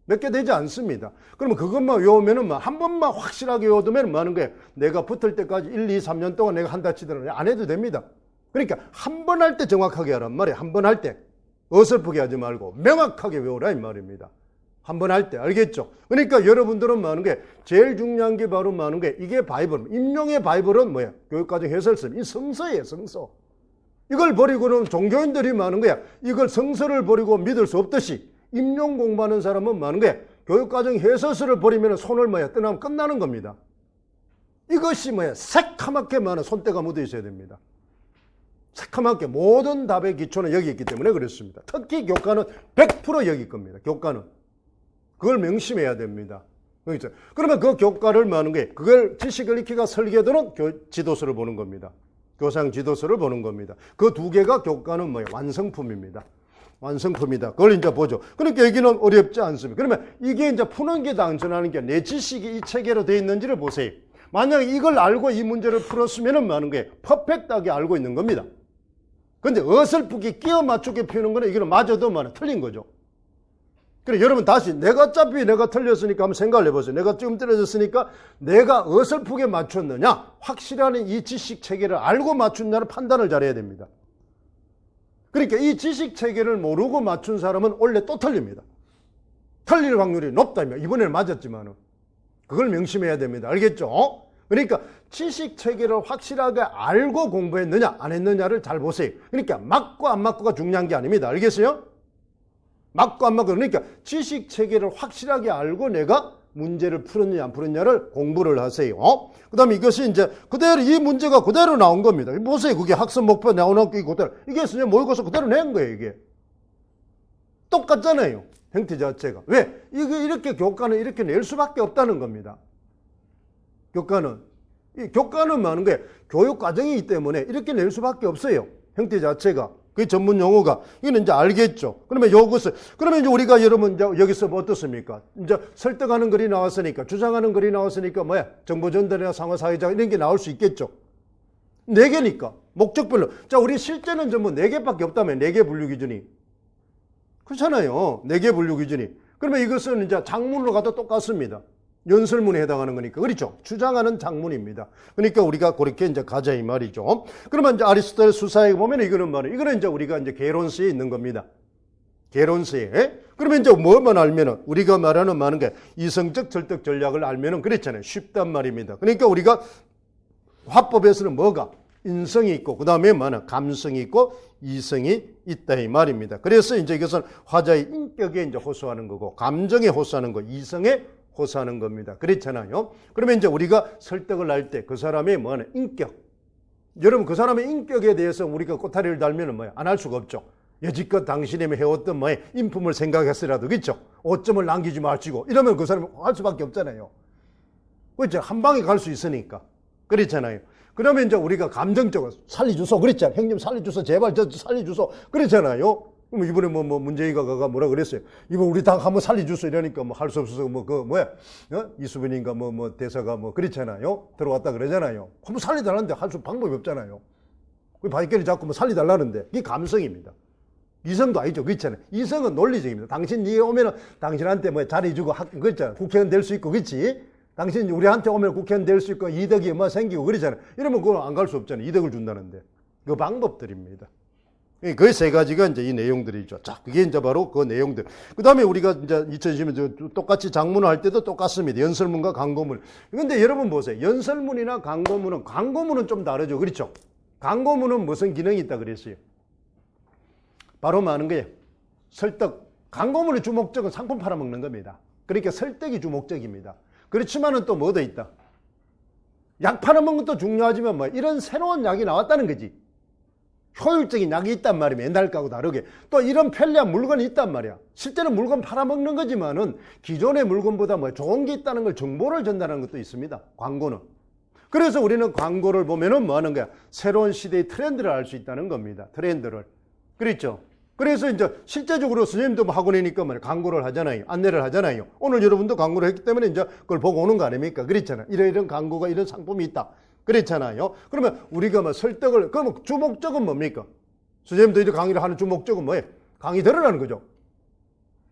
몇 개 되지 않습니다. 그러면 그것만 외우면은 한 번만 확실하게 외워두면 뭐 하는 거예요? 내가 붙을 때까지 1, 2, 3년 동안 내가 한다 치더라도 안 해도 됩니다. 그러니까 한 번 할 때 정확하게 하란 말이에요. 한 번 할 때. 어설프게 하지 말고 명확하게 외우라 이 말입니다. 한 번 할 때 알겠죠? 그러니까 여러분들은 많은 게 제일 중요한 게 바로 많은 게 이게 바이블. 임용의 바이블은 뭐야? 교육과정 해설서. 이 성서예요, 성서. 이걸 버리고는 종교인들이 많은 거야. 이걸 성서를 버리고 믿을 수 없듯이 임용 공부하는 사람은 많은 거야. 교육과정 해설서를 버리면 손을 뭐야? 떠나면 끝나는 겁니다. 이것이 뭐야? 새카맣게 많은 손때가 묻어 있어야 됩니다. 새카맣게 모든 답의 기초는 여기 있기 때문에 그렇습니다. 특히 교과는 100% 여기 겁니다. 교과는. 그걸 명심해야 됩니다. 그렇죠? 그러면 그 교과를 뭐 하는 거예요? 그걸 지식을 익히가 설계도는 지도서를 보는 겁니다. 교상 지도서를 보는 겁니다. 그 두 개가 교과는 뭐예요? 완성품입니다. 완성품이다. 그걸 이제 보죠. 그러니까 여기는 어렵지 않습니다. 그러면 이게 이제 푸는 게 당전하는 게 내 지식이 이 체계로 되어 있는지를 보세요. 만약에 이걸 알고 이 문제를 풀었으면은 뭐 하는 거예요? 퍼펙트하게 알고 있는 겁니다. 근데 어설프게 끼워 맞추게 푸는 거는 이거는 맞아도 뭐 틀린 거죠. 그래, 여러분 다시 내가 틀렸으니까 한번 생각을 해보세요. 내가 지금 떨어졌으니까 내가 어설프게 맞췄느냐, 확실한 이 지식 체계를 알고 맞췄냐는 판단을 잘해야 됩니다. 그러니까 이 지식 체계를 모르고 맞춘 사람은 원래 또 틀립니다. 틀릴 확률이 높다며. 이번에는 맞았지만은 그걸 명심해야 됩니다. 알겠죠? 그러니까 지식 체계를 확실하게 알고 공부했느냐 안 했느냐를 잘 보세요. 그러니까 맞고 안 맞고가 중요한 게 아닙니다. 알겠어요? 맞고 안 맞고. 그러니까 지식 체계를 확실하게 알고 내가 문제를 풀었느냐 안 풀었냐를 공부를 하세요. 그 다음에 이것이 이제 그대로 이 문제가 그대로 나온 겁니다. 보세요. 그게 학습 목표 나오는 게 그대로. 이게 선생님 모의고사 그대로 낸 거예요. 이게. 똑같잖아요. 형태 자체가. 왜? 이게 이렇게 교과는 이렇게 낼 수밖에 없다는 겁니다. 교과는 많은 거예요. 교육 과정이기 때문에 이렇게 낼 수밖에 없어요. 형태 자체가. 그 전문 용어가. 이거는 이제 알겠죠. 그러면 그러면 이제 우리가 여러분 이제 여기서 뭐 어떻습니까? 이제 설득하는 글이 나왔으니까, 주장하는 글이 나왔으니까 뭐야? 정보 전달이나 상호 사회자 이런 게 나올 수 있겠죠. 4개니까. 목적별로. 자, 우리 실제는 전부 4개밖에 없다며. 4개 분류 기준이. 그렇잖아요. 4개 분류 기준이. 그러면 이것은 이제 장문으로 가도 똑같습니다. 연설문에 해당하는 거니까. 그렇죠? 주장하는 장문입니다. 그러니까 우리가 그렇게 이제 가자 이 말이죠. 그러면 이제 아리스토텔 수사에 보면 이거는 이제 우리가 이제 개론서에 있는 겁니다. 개론서에. 그러면 이제 뭐만 알면은 우리가 말하는 많은 게 이성적 설득 전략을 알면은 그랬잖아요. 쉽단 말입니다. 그러니까 우리가 화법에서는 뭐가? 인성이 있고, 그 다음에 뭐는 감성이 있고, 이성이 있다 이 말입니다. 그래서 이제 이것은 화자의 인격에 이제 호소하는 거고, 감정에 호소하는 거, 이성에 호소하는 겁니다. 그렇잖아요. 그러면 이제 우리가 설득을 할 때 그 사람의 뭐는 인격. 여러분 그 사람의 인격에 대해서 우리가 꼬타리를 달면은 뭐야? 안 할 수가 없죠. 여지껏 당신이 해왔던 뭐에 인품을 생각했으라도 그렇죠. 오점을 남기지 마시고 이러면 그 사람이 할 수밖에 없잖아요. 그렇죠. 한 방에 갈 수 있으니까. 그렇잖아요. 그러면 이제 우리가 감정적으로 살려주소. 그랬잖아요. 형님 살려주소. 제발 저 살려주소. 그랬잖아요. 그럼 이번에 문재인가 뭐라 그랬어요. 이번 우리 당 한번 살려주소 이러니까 뭐 할 수 없어서 이수빈인가 대사가 그랬잖아요. 들어왔다 그러잖아요. 한번 살려달라는데 할 수 방법이 없잖아요. 그 바이크를 잡고 살려달라는데 이게 감성입니다. 이성도 아니죠. 그렇잖아요. 이성은 논리적입니다. 당신 니에 오면은 당신한테 잘해주고 그랬잖아요. 국회의원 될 수 있고 그렇지. 당신 우리한테 오면 국회의원 될 수 있고 이득이 생기고 그러잖아요. 이러면 그건 안 갈 수 없잖아요. 이득을 준다는데. 그 방법들입니다. 그 세 가지가 이제 이 내용들이죠. 자, 그게 이제 바로 그 내용들. 그 다음에 우리가 이제 2010년 똑같이 장문을 할 때도 똑같습니다. 연설문과 광고문. 근데 여러분 보세요. 연설문이나 광고문은 좀 다르죠. 그렇죠? 광고문은 무슨 기능이 있다 그랬어요? 바로 많은 거예요. 설득. 광고문의 주목적은 상품 팔아먹는 겁니다. 그러니까 설득이 주목적입니다. 그렇지만은 또 뭐도 있다. 약 팔아먹는 것도 중요하지만 이런 새로운 약이 나왔다는 거지. 효율적인 약이 있단 말이에요. 옛날 거하고 다르게. 또 이런 편리한 물건이 있단 말이야. 실제는 물건 팔아먹는 거지만은 기존의 물건보다 좋은 게 있다는 걸 정보를 전달하는 것도 있습니다. 광고는. 그래서 우리는 광고를 보면은 뭐 하는 거야? 새로운 시대의 트렌드를 알 수 있다는 겁니다. 트렌드를. 그렇죠? 그래서 이제 실제적으로 선생님도 학원이니까 광고를 하잖아요. 안내를 하잖아요. 오늘 여러분도 광고를 했기 때문에 이제 그걸 보고 오는 거 아닙니까? 그렇잖아요. 이런 광고가 이런 상품이 있다. 그렇잖아요. 그러면 우리가 설득을, 그러면 주목적은 뭡니까? 선생님도 이제 강의를 하는 주목적은 뭐예요? 강의 들으라는 거죠.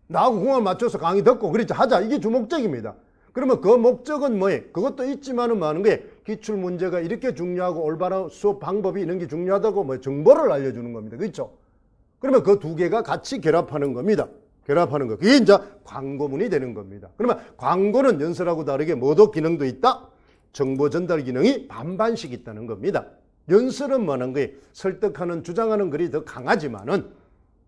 나하고 궁합을 맞춰서 강의 듣고, 그렇지, 하자. 이게 주목적입니다. 그러면 그 목적은 뭐예요? 그것도 있지만은 많은 거예요. 기출문제가 이렇게 중요하고 올바른 수업 방법이 이런 게 중요하다고 정보를 알려주는 겁니다. 그렇죠? 그러면 그 두 개가 같이 결합하는 겁니다. 결합하는 거. 그게 이제 광고문이 되는 겁니다. 그러면 광고는 연설하고 다르게 뭐도 기능도 있다? 정보 전달 기능이 반반씩 있다는 겁니다. 연설은 뭐하는 거예요? 설득하는, 주장하는 글이 더 강하지만은,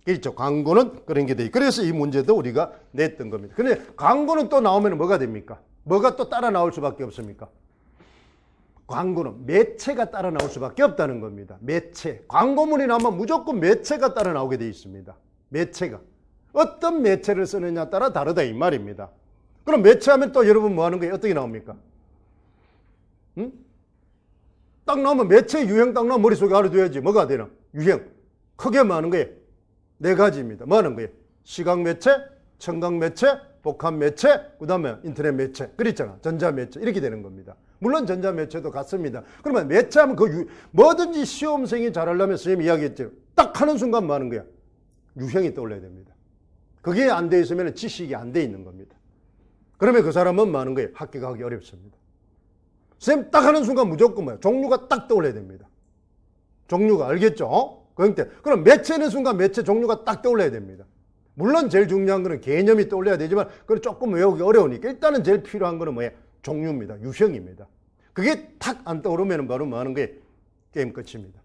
그렇죠. 광고는 그런 게 돼. 그래서 이 문제도 우리가 냈던 겁니다. 근데 광고는 또 나오면 뭐가 됩니까? 뭐가 또 따라 나올 수밖에 없습니까? 광고는 매체가 따라 나올 수밖에 없다는 겁니다. 매체. 광고문이 나오면 무조건 매체가 따라 나오게 되어 있습니다. 매체가. 어떤 매체를 쓰느냐에 따라 다르다 이 말입니다. 그럼 매체하면 또 여러분 뭐 하는 거예요? 어떻게 나옵니까? 응? 딱 나오면 매체 유형 딱 나오면 머릿속에 알아둬야지. 뭐가 되나? 유형. 크게 뭐 하는 거예요? 네 가지입니다. 뭐 하는 거예요? 시각 매체, 청각 매체, 복합 매체, 그 다음에 인터넷 매체. 그랬잖아. 전자 매체. 이렇게 되는 겁니다. 물론 전자 매체도 같습니다. 그러면 매체하면 뭐든지 시험생이 잘하려면 선생님이 이야기했죠. 딱 하는 순간 뭐 하는 거야? 유형이 떠올라야 됩니다. 그게 안 돼 있으면 지식이 안 돼 있는 겁니다. 그러면 그 사람은 뭐 하는 거예요? 합격하기 어렵습니다. 선생님 딱 하는 순간 무조건 뭐야? 종류가 딱 떠올라야 됩니다. 종류가 알겠죠? 그럼 매체는 순간 매체 종류가 딱 떠올라야 됩니다. 물론 제일 중요한 거는 개념이 떠올려야 되지만 그건 조금 외우기 어려우니까 일단은 제일 필요한 거는 뭐예요? 종류입니다. 유형입니다. 그게 탁 안 떠오르면 바로 뭐 하는 거예요? 게임 끝입니다.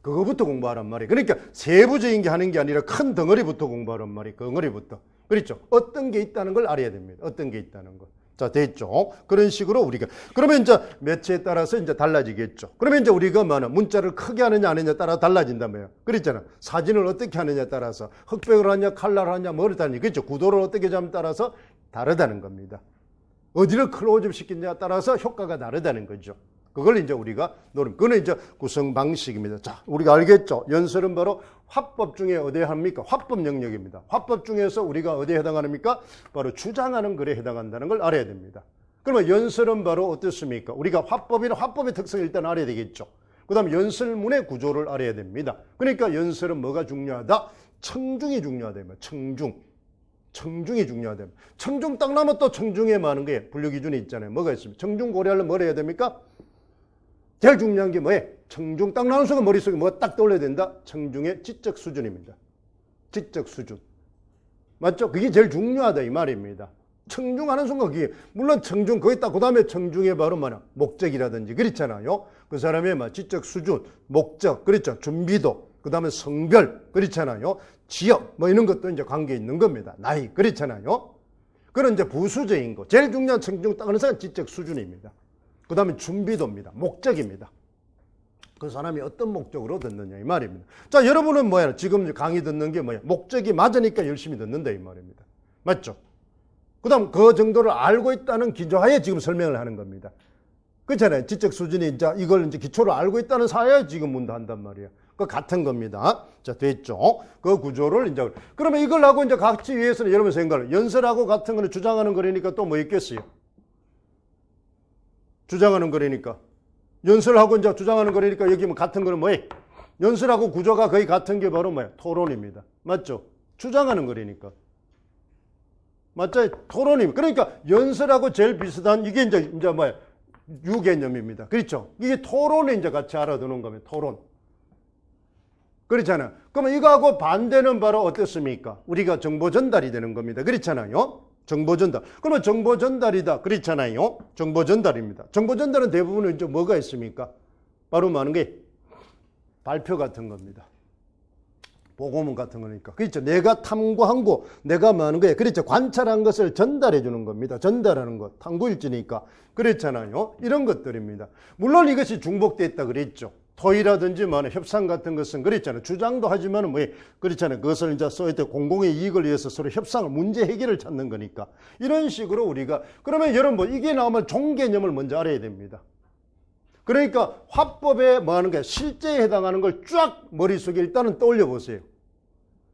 그거부터 공부하란 말이에요. 그러니까 세부적인 게 하는 게 아니라 큰 덩어리부터 공부하란 말이에요. 덩어리부터. 그렇죠? 어떤 게 있다는 걸 알아야 됩니다. 어떤 게 있다는 거. 자, 됐죠? 그런 식으로 우리가. 그러면 이제 매체에 따라서 이제 달라지겠죠. 그러면 이제 우리가 뭐냐, 문자를 크게 하느냐 안 하느냐에 따라 달라진단 말이에요. 그랬잖아. 사진을 어떻게 하느냐에 따라서 흑백을 하냐, 칼라를 하냐, 뭐를 하느냐. 그렇죠? 구도를 어떻게 잡느냐에 따라서 다르다는 겁니다. 어디를 클로즈업 시키느냐에 따라서 효과가 다르다는 거죠. 그걸 이제 우리가 노름. 그거는 이제 구성 방식입니다. 자, 우리가 알겠죠? 연설은 바로 화법 중에 어디에 합니까? 화법 영역입니다. 화법 중에서 우리가 어디에 해당합니까? 바로 주장하는 글에 해당한다는 걸 알아야 됩니다. 그러면 연설은 바로 어떻습니까? 우리가 화법의 특성을 일단 알아야 되겠죠. 그 다음에 연설문의 구조를 알아야 됩니다. 그러니까 연설은 뭐가 중요하다? 청중이 중요하다. 청중이 중요하다. 청중 딱 나면 또 청중에 많은 게 분류기준이 있잖아요. 뭐가 있습니까? 청중 고려하려면 뭘 해야 됩니까? 제일 중요한 게 뭐예요? 청중 딱 나오는 순간 머릿속에 뭐가 딱 떠올려야 된다? 청중의 지적 수준입니다. 지적 수준. 맞죠? 그게 제일 중요하다 이 말입니다. 청중하는 순간 그게 물론 청중 거기 딱 그 다음에 청중의 바로 뭐냐? 목적이라든지 그렇잖아요. 그 사람의 뭐 지적 수준, 목적, 그렇죠? 준비도, 그 다음에 성별, 그렇잖아요. 지역 뭐 이런 것도 이제 관계 있는 겁니다. 나이, 그렇잖아요. 그런 이제 부수적인 거. 제일 중요한 청중 딱 하는 순간 지적 수준입니다. 그 다음에 준비도입니다. 목적입니다. 그 사람이 어떤 목적으로 듣느냐 이 말입니다. 자, 여러분은 뭐야? 지금 강의 듣는 게 뭐야? 목적이 맞으니까 열심히 듣는다 이 말입니다. 맞죠? 그 다음 그 정도를 알고 있다는 기초하에 지금 설명을 하는 겁니다. 그렇잖아요. 지적 수준이 이제 이걸 이제 기초를 알고 있다는 사회에 지금 문도한단 말이에요. 그 같은 겁니다. 자, 됐죠? 그 구조를 이제 그러면 이걸 하고 이제 같이 위해서는 여러분 생각을 연설하고 같은 거는 주장하는 거니까 또 뭐 있겠어요? 주장하는 거니까 연설하고 이제 주장하는 거니까 여기 뭐 같은 거는 뭐예요? 연설하고 구조가 거의 같은 게 바로 뭐예요? 토론입니다. 맞죠? 주장하는 거니까. 맞죠? 토론입니다. 그러니까 연설하고 제일 비슷한 이게 이제 뭐예요? 유개념입니다. 그렇죠? 이게 토론에 이제 같이 알아두는 겁니다. 토론. 그렇잖아요. 그러면 이거하고 반대는 바로 어떻습니까? 우리가 정보 전달이 되는 겁니다. 그렇잖아요. 정보 전달. 그러면 정보 전달이다. 그렇잖아요. 정보 전달입니다. 정보 전달은 대부분 이제 뭐가 있습니까? 바로 뭐 하는 게 발표 같은 겁니다. 보고문 같은 거니까. 그렇죠. 내가 탐구한 거, 내가 뭐 하는 거예요? 그렇죠. 관찰한 것을 전달해 주는 겁니다. 전달하는 것. 탐구일지니까. 그렇잖아요. 이런 것들입니다. 물론 이것이 중복됐다 그랬죠. 토의라든지 뭐 협상 같은 것은 그랬잖아요. 주장도 하지만은 뭐 그렇잖아요. 그것을 이제 써야 때 공공의 이익을 위해서 서로 협상을 문제 해결을 찾는 거니까 이런 식으로 우리가 그러면 여러분 이게 나오면 종개념을 먼저 알아야 됩니다. 그러니까 화법에 뭐 하는 게 실제에 해당하는 걸 쫙 머릿속에 일단은 떠올려 보세요.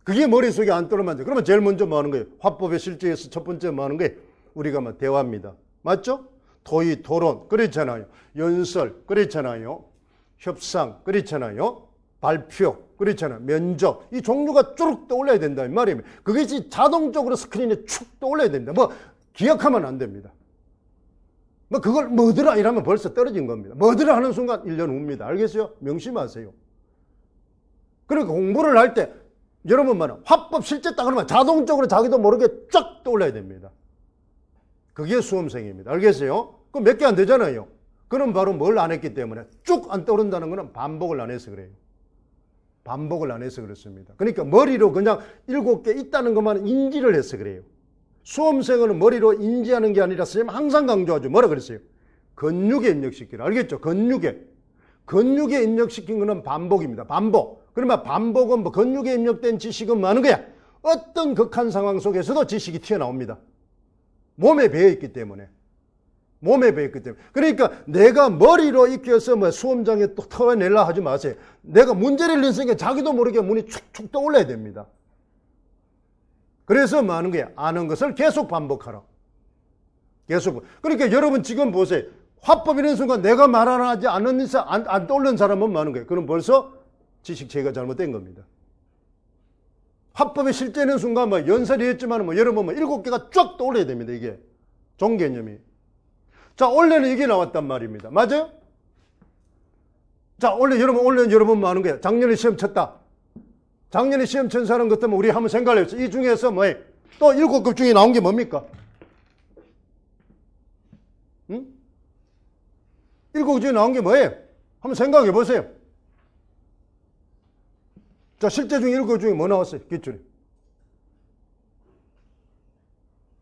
그게 머릿속에 안 떠오르면 안 돼요. 그러면 제일 먼저 뭐 하는 거예요? 화법의 실제에서 첫 번째 뭐 하는 거예요? 우리가 뭐 대화입니다. 맞죠? 토의, 토론 그렇잖아요. 연설 그렇잖아요. 협상, 그렇잖아요. 발표, 그렇잖아요. 면접. 이 종류가 쭉 떠올라야 된다. 이 말입니다. 그것이 자동적으로 스크린에 축 떠올라야 됩니다. 뭐, 기억하면 안 됩니다. 뭐, 그걸 뭐더라 이러면 벌써 떨어진 겁니다. 뭐더라 하는 순간 1년 후입니다. 알겠어요? 명심하세요. 그러니까 공부를 할 때, 여러분 말은 화법 실제 딱 그러면 자동적으로 자기도 모르게 쫙 떠올라야 됩니다. 그게 수험생입니다. 알겠어요? 그럼 몇 개 안 되잖아요. 그럼 바로 뭘 안 했기 때문에 쭉 안 떠오른다는 것은 반복을 안 해서 그래요. 반복을 안 해서 그렇습니다. 그러니까 머리로 그냥 7개 있다는 것만 인지를 해서 그래요. 수험생은 머리로 인지하는 게 아니라 선생님 항상 강조하죠. 뭐라 그랬어요? 근육에 입력시키라. 알겠죠? 근육에 입력시킨 거는 반복입니다. 반복. 그러면 반복은 뭐 근육에 입력된 지식은 많은 거야. 어떤 극한 상황 속에서도 지식이 튀어나옵니다. 몸에 배어있기 때문에. 그러니까 내가 머리로 익혀서 뭐 수험장에 또 털어내려 하지 마세요. 내가 문제를 냈으니까 자기도 모르게 문이 축축 떠올라야 됩니다. 그래서 뭐 하는 거야? 아는 것을 계속 반복하라. 그러니까 여러분 지금 보세요. 화법 이런 순간 내가 말하지 않은 이상 안 떠오르는 사람은 많은 거예요. 그럼 벌써 지식 체계가 잘못된 겁니다. 화법의 실제는 순간 뭐 연설이 했지만 뭐 여러분 뭐 7개가 쫙 떠올려야 됩니다. 이게 종개념이. 자, 원래는 이게 나왔단 말입니다. 맞아요? 자, 원래 여러분 뭐 하는 거예요? 작년에 시험 쳤다. 작년에 시험 친 사람 같으면 우리 한번 생각을 해보세요. 이 중에서 뭐 또 7급 중에 나온 게 뭡니까? 응? 7급 중에 나온 게 뭐예요? 한번 생각해 보세요. 자, 실제 중에 7급 중에 뭐 나왔어요? 기출이.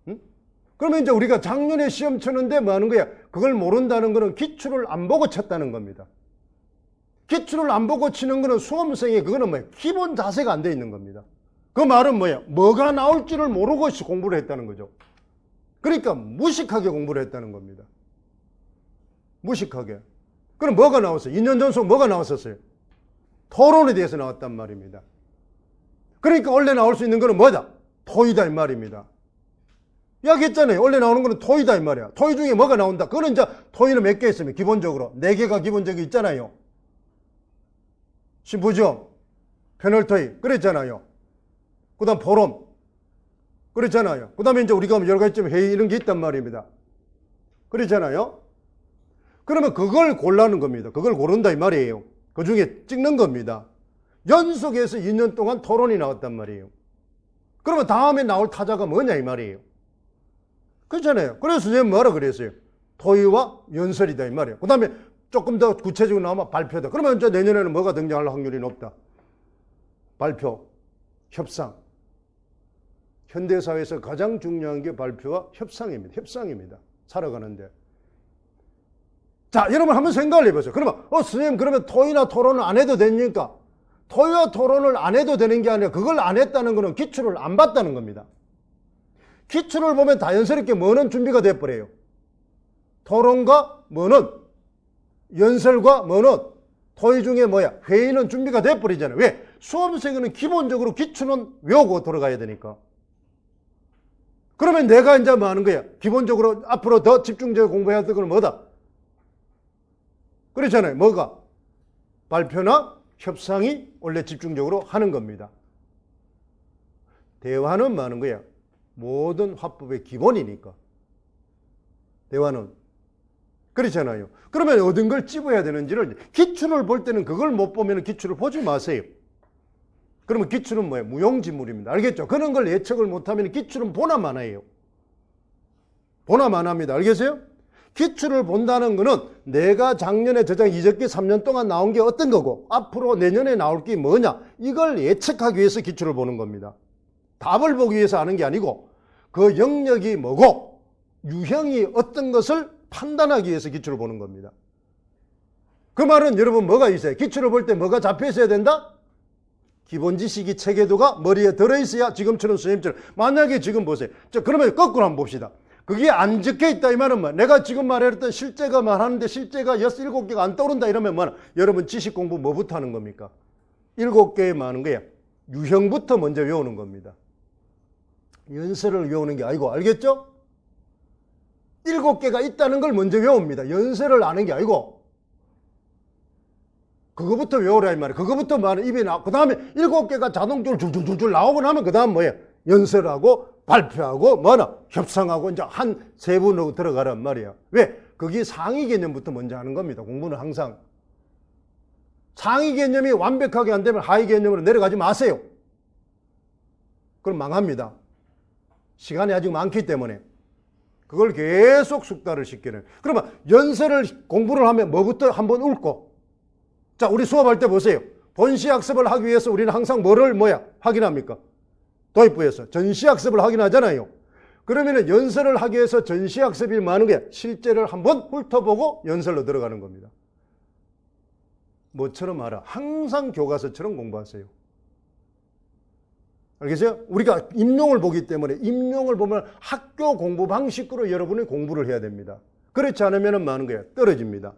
응? 그러면 이제 우리가 작년에 시험 쳤는데 뭐 하는 거야? 그걸 모른다는 거는 기출을 안 보고 쳤다는 겁니다. 기출을 안 보고 치는 거는 수험생이 그거는 뭐야? 기본 자세가 안 돼 있는 겁니다. 그 말은 뭐야? 뭐가 나올지를 모르고 공부를 했다는 거죠. 그러니까 무식하게 공부를 했다는 겁니다. 무식하게. 그럼 뭐가 나왔어요? 2년 전 수업 뭐가 나왔었어요? 토론에 대해서 나왔단 말입니다. 그러니까 원래 나올 수 있는 거는 뭐다? 토의다 이 말입니다. 이야기했잖아요. 원래 나오는 거는 토의다 이 말이야. 토의 중에 뭐가 나온다? 그거는 이제 토의는 몇 개 있으면 기본적으로 4개가 기본적이 있잖아요. 심포지엄, 패널 토의 그랬잖아요. 그 다음 포럼 그랬잖아요. 그 다음에 이제 우리가 여러 가지 회의 이런 게 있단 말입니다. 그랬잖아요. 그러면 그걸 고르는 겁니다. 그걸 고른다 이 말이에요. 그 중에 찍는 겁니다. 연속해서 2년 동안 토론이 나왔단 말이에요. 그러면 다음에 나올 타자가 뭐냐 이 말이에요. 그렇잖아요. 그래서 선생님 뭐라 그랬어요? 토의와 연설이다 이 말이에요. 그 다음에 조금 더 구체적으로 나오면 발표다. 그러면 이제 내년에는 뭐가 등장할 확률이 높다? 발표, 협상. 현대사회에서 가장 중요한 게 발표와 협상입니다. 살아가는데. 자, 여러분 한번 생각을 해보세요. 그러면 선생님 그러면 토의나 토론을 안 해도 됩니까? 토의와 토론을 안 해도 되는 게 아니라 그걸 안 했다는 것은 기출을 안 봤다는 겁니다. 기출을 보면 자연스럽게 뭐는 준비가 돼버려요. 토론과 뭐는 연설과 뭐는 토의 중에 뭐야? 회의는 준비가 돼버리잖아요. 왜? 수험생은 기본적으로 기출은 외우고 들어가야 되니까. 그러면 내가 이제 뭐 하는 거야? 기본적으로 앞으로 더 집중적으로 공부해야 될 건 뭐다? 그렇잖아요. 뭐가? 발표나 협상이 원래 집중적으로 하는 겁니다. 대화는 뭐 하는 거야? 모든 화법의 기본이니까. 대화는. 그렇잖아요. 그러면 어떤 걸 찝어야 되는지를 기출을 볼 때는 그걸 못 보면 기출을 보지 마세요. 그러면 기출은 뭐예요? 무용지물입니다. 알겠죠? 그런 걸 예측을 못하면 기출은 보나 마나예요. 보나 마나입니다. 알겠어요? 기출을 본다는 거는 내가 작년에 저장 이적기 3년 동안 나온 게 어떤 거고 앞으로 내년에 나올 게 뭐냐 이걸 예측하기 위해서 기출을 보는 겁니다. 답을 보기 위해서 하는 게 아니고 그 영역이 뭐고 유형이 어떤 것을 판단하기 위해서 기출을 보는 겁니다. 그 말은 여러분 뭐가 있어요? 기출을 볼 때 뭐가 잡혀 있어야 된다? 기본 지식이 체계도가 머리에 들어있어야 지금처럼 선생님처럼 만약에 지금 보세요. 자, 그러면 거꾸로 한번 봅시다. 그게 안 적혀 있다 이 말은 뭐 내가 지금 말했던 실제가 말하는데 실제가 6, 7개가 안 떠오른다 이러면 뭐 여러분 지식 공부 뭐부터 하는 겁니까? 7개에 많은 거야. 유형부터 먼저 외우는 겁니다. 연설을 외우는 게 아니고 알겠죠? 7개가 있다는 걸 먼저 외웁니다. 연설을 아는 게 아니고 그거부터 외우라 이 말이에요. 그거부터 말은 입에 나오고 그 다음에 7개가 자동적으로 줄줄줄줄 나오고 나면 그 다음 뭐예요? 연설하고 발표하고 뭐나 협상하고 이제 한 세분으로 들어가란 말이야. 왜? 그게 상위 개념부터 먼저 하는 겁니다. 공부는 항상. 상위 개념이 완벽하게 안 되면 하위 개념으로 내려가지 마세요. 그럼 망합니다. 시간이 아직 많기 때문에. 그걸 계속 숙달을 시키는. 그러면 연설을 공부를 하면 뭐부터 한번 읊고. 자, 우리 수업할 때 보세요. 본시학습을 하기 위해서 우리는 항상 뭐를 확인합니까? 도입부에서 전시학습을 확인하잖아요. 그러면 연설을 하기 위해서 전시학습이 많은 게 실제를 한번 훑어보고 연설로 들어가는 겁니다. 뭐처럼 알아? 항상 교과서처럼 공부하세요. 알겠어요? 우리가 임용을 보기 때문에 임용을 보면 학교 공부 방식으로 여러분이 공부를 해야 됩니다. 그렇지 않으면 많은 거예요. 떨어집니다.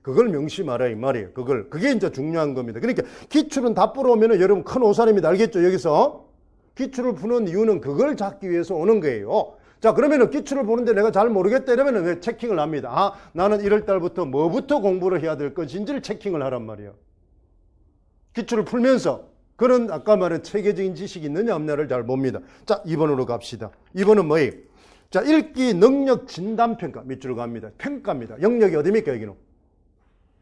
그걸 명시 말아야 이 말이에요. 그게 이제 중요한 겁니다. 그러니까 기출은 다 풀어오면 여러분 큰 오산입니다. 알겠죠? 여기서 기출을 푸는 이유는 그걸 잡기 위해서 오는 거예요. 자, 그러면은 기출을 보는데 내가 잘 모르겠다 이러면은 왜 체킹을 합니다. 아, 나는 1월 달부터 뭐부터 공부를 해야 될 것인지를 체킹을 하란 말이에요. 기출을 풀면서 그런 아까 말한 체계적인 지식이 있느냐 없느냐를 잘 봅니다. 자, 2번으로 갑시다. 2번은 뭐예요? 자, 읽기 능력 진단 평가 밑줄 갑니다. 평가입니다. 영역이 어디입니까, 여기는?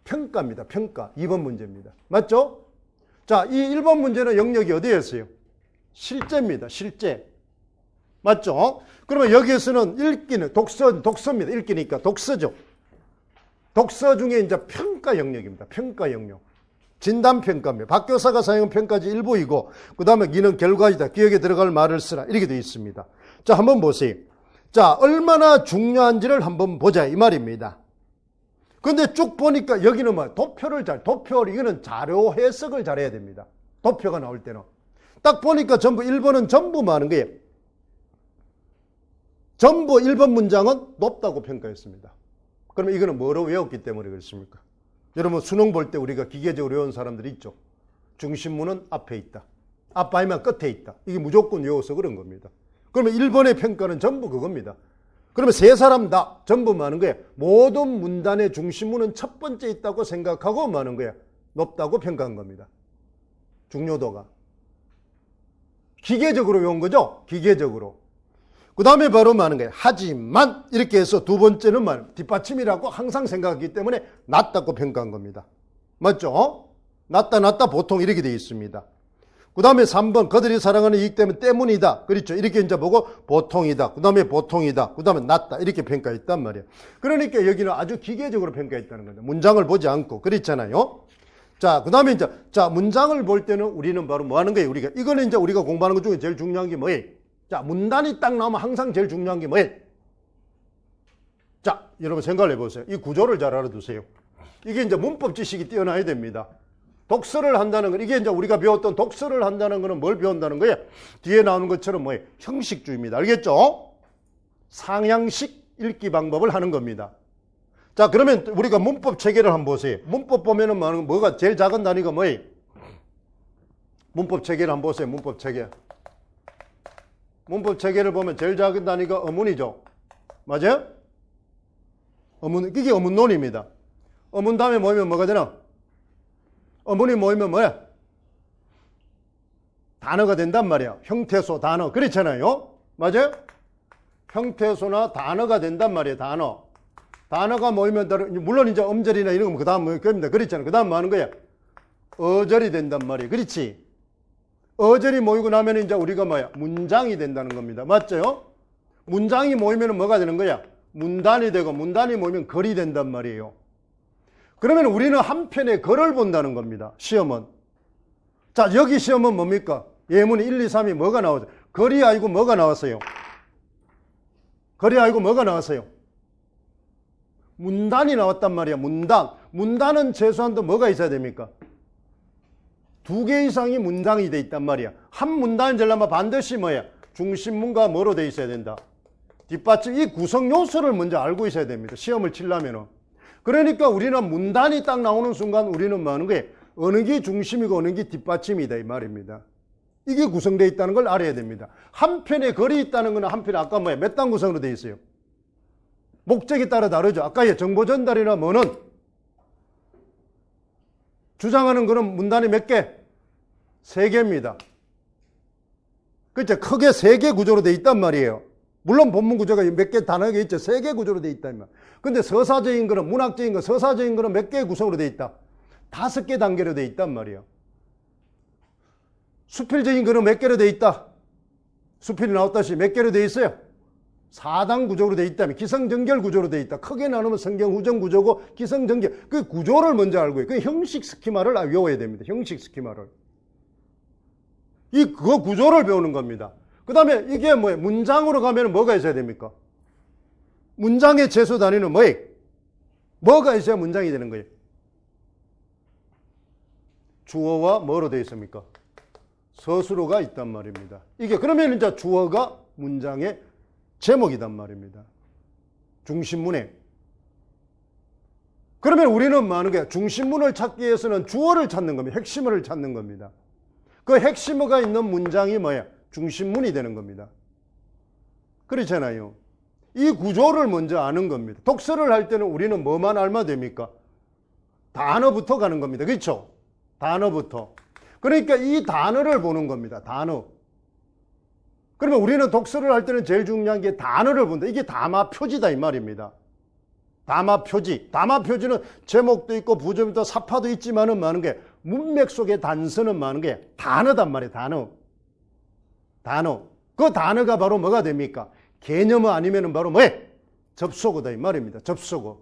평가입니다. 평가. 2번 문제입니다. 맞죠? 자, 이 1번 문제는 영역이 어디였어요? 실제입니다. 실제. 맞죠? 그러면 여기에서는 읽기는 독서입니다. 읽기니까 독서죠. 독서 중에 이제 평가 영역입니다. 평가 영역. 진단평가입니다. 박교사가 사용한 평가지 일부이고 그 다음에 이는 결과이다. 기억에 들어갈 말을 쓰라. 이렇게 되어 있습니다. 자, 한번 보세요. 자, 얼마나 중요한지를 한번 보자 이 말입니다. 근데 쭉 보니까 여기는 뭐 이거는 자료 해석을 잘해야 됩니다. 도표가 나올 때는. 딱 보니까 전부 1번은 전부 뭐 하는 거예요? 전부 1번 문장은 높다고 평가했습니다. 그러면 이거는 뭐로 외웠기 때문에 그렇습니까? 여러분 수능 볼 때 우리가 기계적으로 외운 사람들이 있죠. 중심문은 앞에 있다. 앞 아니면 끝에 있다. 이게 무조건 외워서 그런 겁니다. 그러면 1번의 평가는 전부 그겁니다. 그러면 세 사람 다 전부 뭐 하는 거예요? 모든 문단의 중심문은 첫 번째 있다고 생각하고 뭐 하는 거예요? 높다고 평가한 겁니다. 중요도가. 기계적으로 외운 거죠? 기계적으로. 그 다음에 바로 뭐 하는 거예요? 하지만 이렇게 해서 두 번째는 뭐 뒷받침이라고 항상 생각하기 때문에 낮다고 평가한 겁니다. 맞죠? 낮다 보통 이렇게 되어 있습니다. 그 다음에 3번 그들이 사랑하는 이익 때문이다. 그렇죠. 이렇게 이제 보고 보통이다. 그 다음에 보통이다. 그 다음에 낮다. 이렇게 평가했단 말이에요. 그러니까 여기는 아주 기계적으로 평가했다는 겁니다. 문장을 보지 않고 그렇잖아요. 자, 그 다음에 이제 문장을 볼 때는 우리는 바로 뭐 하는 거예요? 이거는 이제 우리가 공부하는 것 중에 제일 중요한 게 뭐예요? 자, 문단이 딱 나오면 항상 제일 중요한 게 뭐예요? 자, 여러분 생각을 해보세요. 이 구조를 잘 알아두세요. 이게 이제 문법 지식이 뛰어나야 됩니다. 독서를 한다는 건, 이게 이제 우리가 배웠던 독서를 한다는 거는 뭘 배운다는 거예요? 뒤에 나오는 것처럼 뭐예요? 형식주의입니다. 알겠죠? 상향식 읽기 방법을 하는 겁니다. 자, 그러면 우리가 문법 체계를 한번 보세요. 문법 보면은 뭐가 제일 작은 단위가 뭐예요? 문법 체계를 한번 보세요. 문법 체계. 문법 체계를 보면 제일 작은 단위가 어문이죠. 맞아요? 이게 어문론입니다. 어문 다음에 모이면 뭐가 되나? 어문이 모이면 뭐야? 단어가 된단 말이야. 형태소, 단어. 그렇잖아요. 맞아요? 형태소나 단어가 된단 말이에요. 단어가 모이면, 물론 이제 음절이나 이런 거 그 다음 뭐 겁니다. 그렇잖아요. 그 다음 뭐 하는 거야? 어절이 된단 말이에요. 그렇지? 어절이 모이고 나면 이제 우리가 뭐야? 문장이 된다는 겁니다. 맞죠? 문장이 모이면 뭐가 되는 거야? 문단이 되고 문단이 모이면 글이 된단 말이에요. 그러면 우리는 한편의 글을 본다는 겁니다. 시험은. 자, 여기 시험은 뭡니까? 예문 1, 2, 3이 뭐가 나오죠? 글이 아니고 뭐가 나왔어요? 글이 아니고 뭐가 나왔어요? 문단이 나왔단 말이야. 문단은 최소한도 뭐가 있어야 됩니까? 2개 이상이 문장이 돼 있단 말이야. 한 문단이 되려면 반드시 뭐야? 중심문과 뭐로 돼 있어야 된다? 뒷받침, 이 구성 요소를 먼저 알고 있어야 됩니다. 시험을 치려면은. 그러니까 우리는 문단이 딱 나오는 순간 우리는 뭐 하는 거예요? 어느 게 중심이고 어느 게 뒷받침이다 이 말입니다. 이게 구성되어 있다는 걸 알아야 됩니다. 한편에 글이 있다는 건 한편에 아까 뭐야? 몇 단 구성으로 되어 있어요? 목적에 따라 다르죠. 아까 정보 전달이나 뭐는 주장하는 그런 문단이 몇 개? 3개입니다. 그렇죠? 크게 3개 구조로 되어 있단 말이에요. 물론 본문 구조가 몇 개 단어가 있죠. 3개 구조로 되어 있단 말이에요. 근데 서사적인 거는, 문학적인 거, 서사적인 거는 몇 개의 구성으로 되어 있다? 5개 단계로 되어 있단 말이에요. 수필적인 거는 몇 개로 되어 있다? 수필이 나왔다시 몇 개로 되어 있어요? 4단 구조로 되어 있다면 기성정결 구조로 되어 있다. 크게 나누면 성경후정 구조고 기성정결. 그 구조를 먼저 알고요. 그 형식 스키마를 외워야 됩니다. 형식 스키마를. 그거 구조를 배우는 겁니다. 그 다음에 이게 뭐예요? 문장으로 가면 뭐가 있어야 됩니까? 문장의 재수 단위는 뭐예요? 뭐가 있어야 문장이 되는 거예요? 주어와 뭐로 되어 있습니까? 서술어가 있단 말입니다. 이게 그러면 이제 주어가 문장의 제목이단 말입니다. 중심문에. 그러면 우리는 뭐 하는 거야? 중심문을 찾기 위해서는 주어를 찾는 겁니다. 핵심어를 찾는 겁니다. 그 핵심어가 있는 문장이 뭐야? 중심문이 되는 겁니다. 그렇잖아요. 이 구조를 먼저 아는 겁니다. 독서를 할 때는 우리는 뭐만 알면 됩니까? 단어부터 가는 겁니다. 그렇죠? 단어부터. 그러니까 이 단어를 보는 겁니다. 단어. 그러면 우리는 독서를 할 때는 제일 중요한 게 단어를 본다. 이게 담화 표지다 이 말입니다. 담화 표지. 담화 표지는 제목도 있고 부점도 있고 사파도 있지만은 많은 게 문맥 속의 단서는 많은 게 단어단 말이에요. 단어. 단어. 그 단어가 바로 뭐가 됩니까? 개념어 아니면은 바로 뭐예요? 접속어다 이 말입니다. 접속어.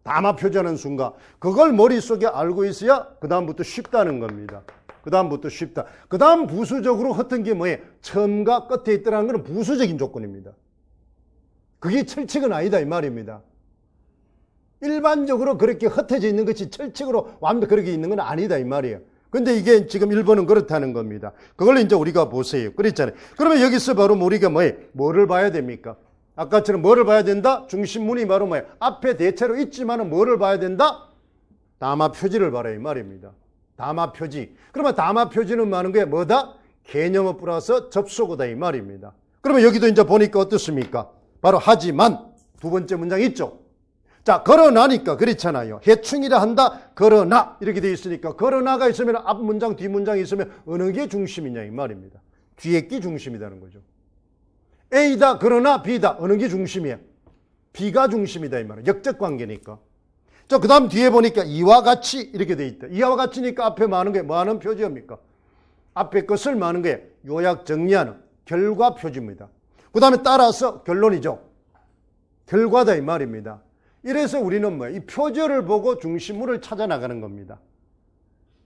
담화 표지하는 순간 그걸 머릿속에 알고 있어야 그 다음부터 쉽다는 겁니다. 그 다음부터 쉽다. 그 다음 부수적으로 흩은 게 뭐예요? 처음과 끝에 있더라는 것은 부수적인 조건입니다. 그게 철칙은 아니다 이 말입니다. 일반적으로 그렇게 흩어져 있는 것이 철칙으로 완벽 그렇게 있는 건 아니다 이 말이에요. 근데 이게 지금 1번은 그렇다는 겁니다. 그걸 이제 우리가 보세요. 그랬잖아요. 그러면 여기서 바로 우리가 뭐예요? 뭐를 봐야 됩니까? 아까처럼 뭐를 봐야 된다? 중심문이 바로 뭐예요? 앞에 대체로 있지만은 뭐를 봐야 된다? 담화 표지를 봐라 이 말입니다. 담화 표지. 그러면 담화 표지는 많은 게 뭐다? 개념어 플러스 접속어다 이 말입니다. 그러면 여기도 이제 보니까 어떻습니까? 바로 하지만 두 번째 문장 있죠? 자, 그러나니까 그렇잖아요. 해충이라 한다. 그러나 이렇게 되어 있으니까 그러나가 있으면 앞 문장 뒷 문장이 있으면 어느 게 중심이냐 이 말입니다. 뒤에 게 중심이라는 거죠. A다 그러나 B다 어느 게 중심이야? B가 중심이다 이 말이에요. 역적 관계니까. 자, 그 다음 뒤에 보니까 이와 같이 이렇게 되어 있다. 이와 같이니까 앞에 많은 게 뭐 하는 표지입니까? 앞에 것을 많은 게 요약 정리하는 결과 표지입니다. 그 다음에 따라서 결론이죠. 결과다 이 말입니다. 이래서 우리는 뭐야? 이 표절을 보고 중심물을 찾아 나가는 겁니다.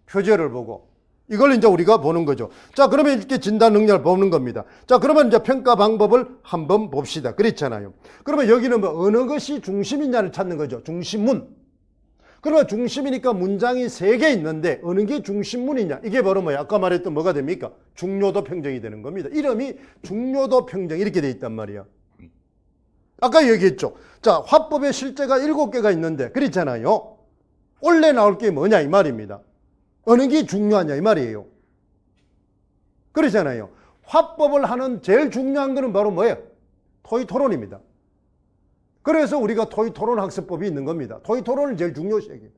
표절을 보고. 이걸 이제 우리가 보는 거죠. 자, 그러면 이렇게 진단 능력을 보는 겁니다. 자, 그러면 이제 평가 방법을 한번 봅시다. 그렇잖아요. 그러면 여기는 뭐 어느 것이 중심이냐를 찾는 거죠. 중심문. 그러면 중심이니까 문장이 3개 있는데 어느 게 중심문이냐? 이게 바로 뭐야? 아까 말했던 뭐가 됩니까? 중요도 평정이 되는 겁니다. 이름이 중요도 평정 이렇게 돼 있단 말이야. 아까 얘기했죠. 자, 화법의 실제가 7개가 있는데 그렇잖아요. 원래 나올 게 뭐냐 이 말입니다. 어느 게 중요하냐 이 말이에요. 그렇잖아요. 화법을 하는 제일 중요한 거는 바로 뭐예요? 토의 토론입니다. 그래서 우리가 토의 토론 학습법이 있는 겁니다. 토의 토론을 제일 중요시해요.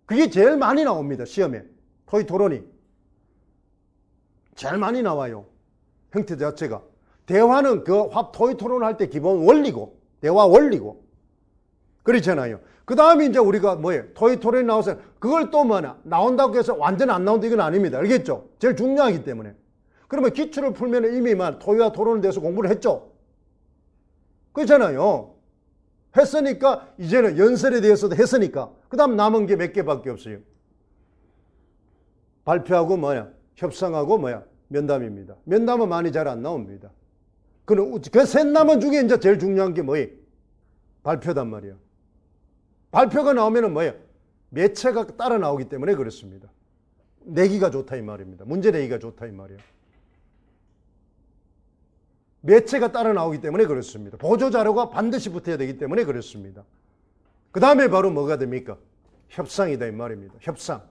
그게 제일 많이 나옵니다. 시험에. 토의 토론이. 제일 많이 나와요. 형태 자체가. 대화는 그 토의 토론을 할 때 기본 원리고, 대화 원리고. 그렇잖아요. 그 다음에 이제 우리가 뭐예요? 토의 토론이 나와서 그걸 또 뭐냐? 나온다고 해서 완전 안 나온다 이건 아닙니다. 알겠죠? 제일 중요하기 때문에. 그러면 기출을 풀면 이미 토의와 토론에 대해서 공부를 했죠? 그렇잖아요. 했으니까 이제는 연설에 대해서도 했으니까 그 다음 남은 게 몇 개밖에 없어요. 발표하고 뭐야? 협상하고 뭐야? 면담입니다. 면담은 많이 잘 안 나옵니다. 그 셋 남은 중에 이제 제일 중요한 게 뭐예요? 발표단 말이에요. 발표가 나오면은 뭐예요? 매체가 따라 나오기 때문에 그렇습니다. 내기가 좋다 이 말입니다. 문제 내기가 좋다 이 말이에요. 매체가 따라 나오기 때문에 그렇습니다. 보조자료가 반드시 붙어야 되기 때문에 그렇습니다. 그 다음에 바로 뭐가 됩니까? 협상이다 이 말입니다. 협상.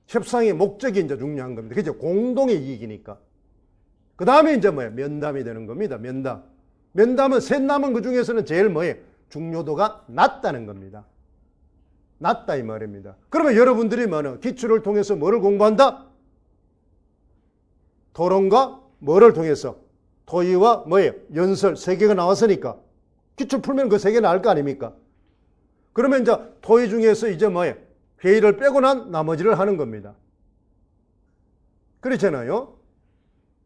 협상의 목적이 이제 중요한 겁니다. 그죠? 공동의 이익이니까. 그 다음에 이제 뭐예요? 면담이 되는 겁니다. 면담. 면담은 셋 남은 그 중에서는 제일 뭐예요? 중요도가 낮다는 겁니다. 낮다 이 말입니다. 그러면 여러분들이 뭐는 기출을 통해서 뭐를 공부한다? 토론과 뭐를 통해서? 토의와 뭐예요? 연설 3개가 나왔으니까 기출 풀면 그 3개 나올 거 아닙니까? 그러면 이제 토의 중에서 이제 뭐예요? 회의를 빼고 난 나머지를 하는 겁니다. 그렇잖아요.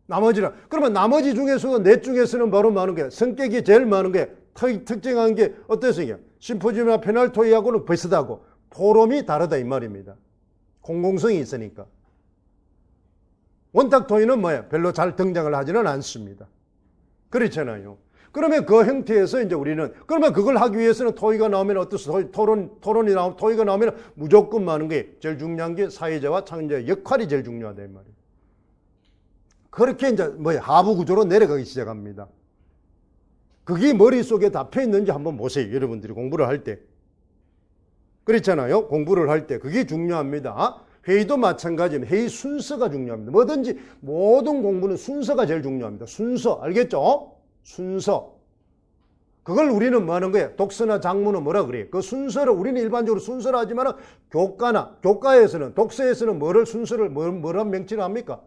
나머지는. 그러면 나머지 중에서도 넷 중에서는 바로 많은 게 성격이 제일 많은 게 특징한 게 어떠세요? 심포지엄이나 패널 토의하고는 비슷하고 포럼이 다르다 이 말입니다. 공공성이 있으니까. 원탁 토의는 뭐예요? 별로 잘 등장을 하지는 않습니다. 그렇잖아요. 그러면 그 형태에서 이제 우리는, 그러면 그걸 하기 위해서는 토의가 나오면 어떻습니까? 토론이 나오면, 토의가 나오면 무조건 많은 게 제일 중요한 게 사회자와 창조자의 역할이 제일 중요하다, 이 말이에요. 그렇게 이제 하부 구조로 내려가기 시작합니다. 그게 머릿속에 잡혀 있는지 한번 보세요. 여러분들이 공부를 할 때. 그렇잖아요. 공부를 할 때. 그게 중요합니다. 회의도 마찬가지입니다. 회의 순서가 중요합니다. 뭐든지 모든 공부는 순서가 제일 중요합니다. 순서. 알겠죠? 순서. 그걸 우리는 뭐 하는 거예요? 독서나 작문은 뭐라 그래요? 그 순서를 우리는 일반적으로 순서를 하지만 교과에서는 독서에서는 뭐란 명칭을 합니까?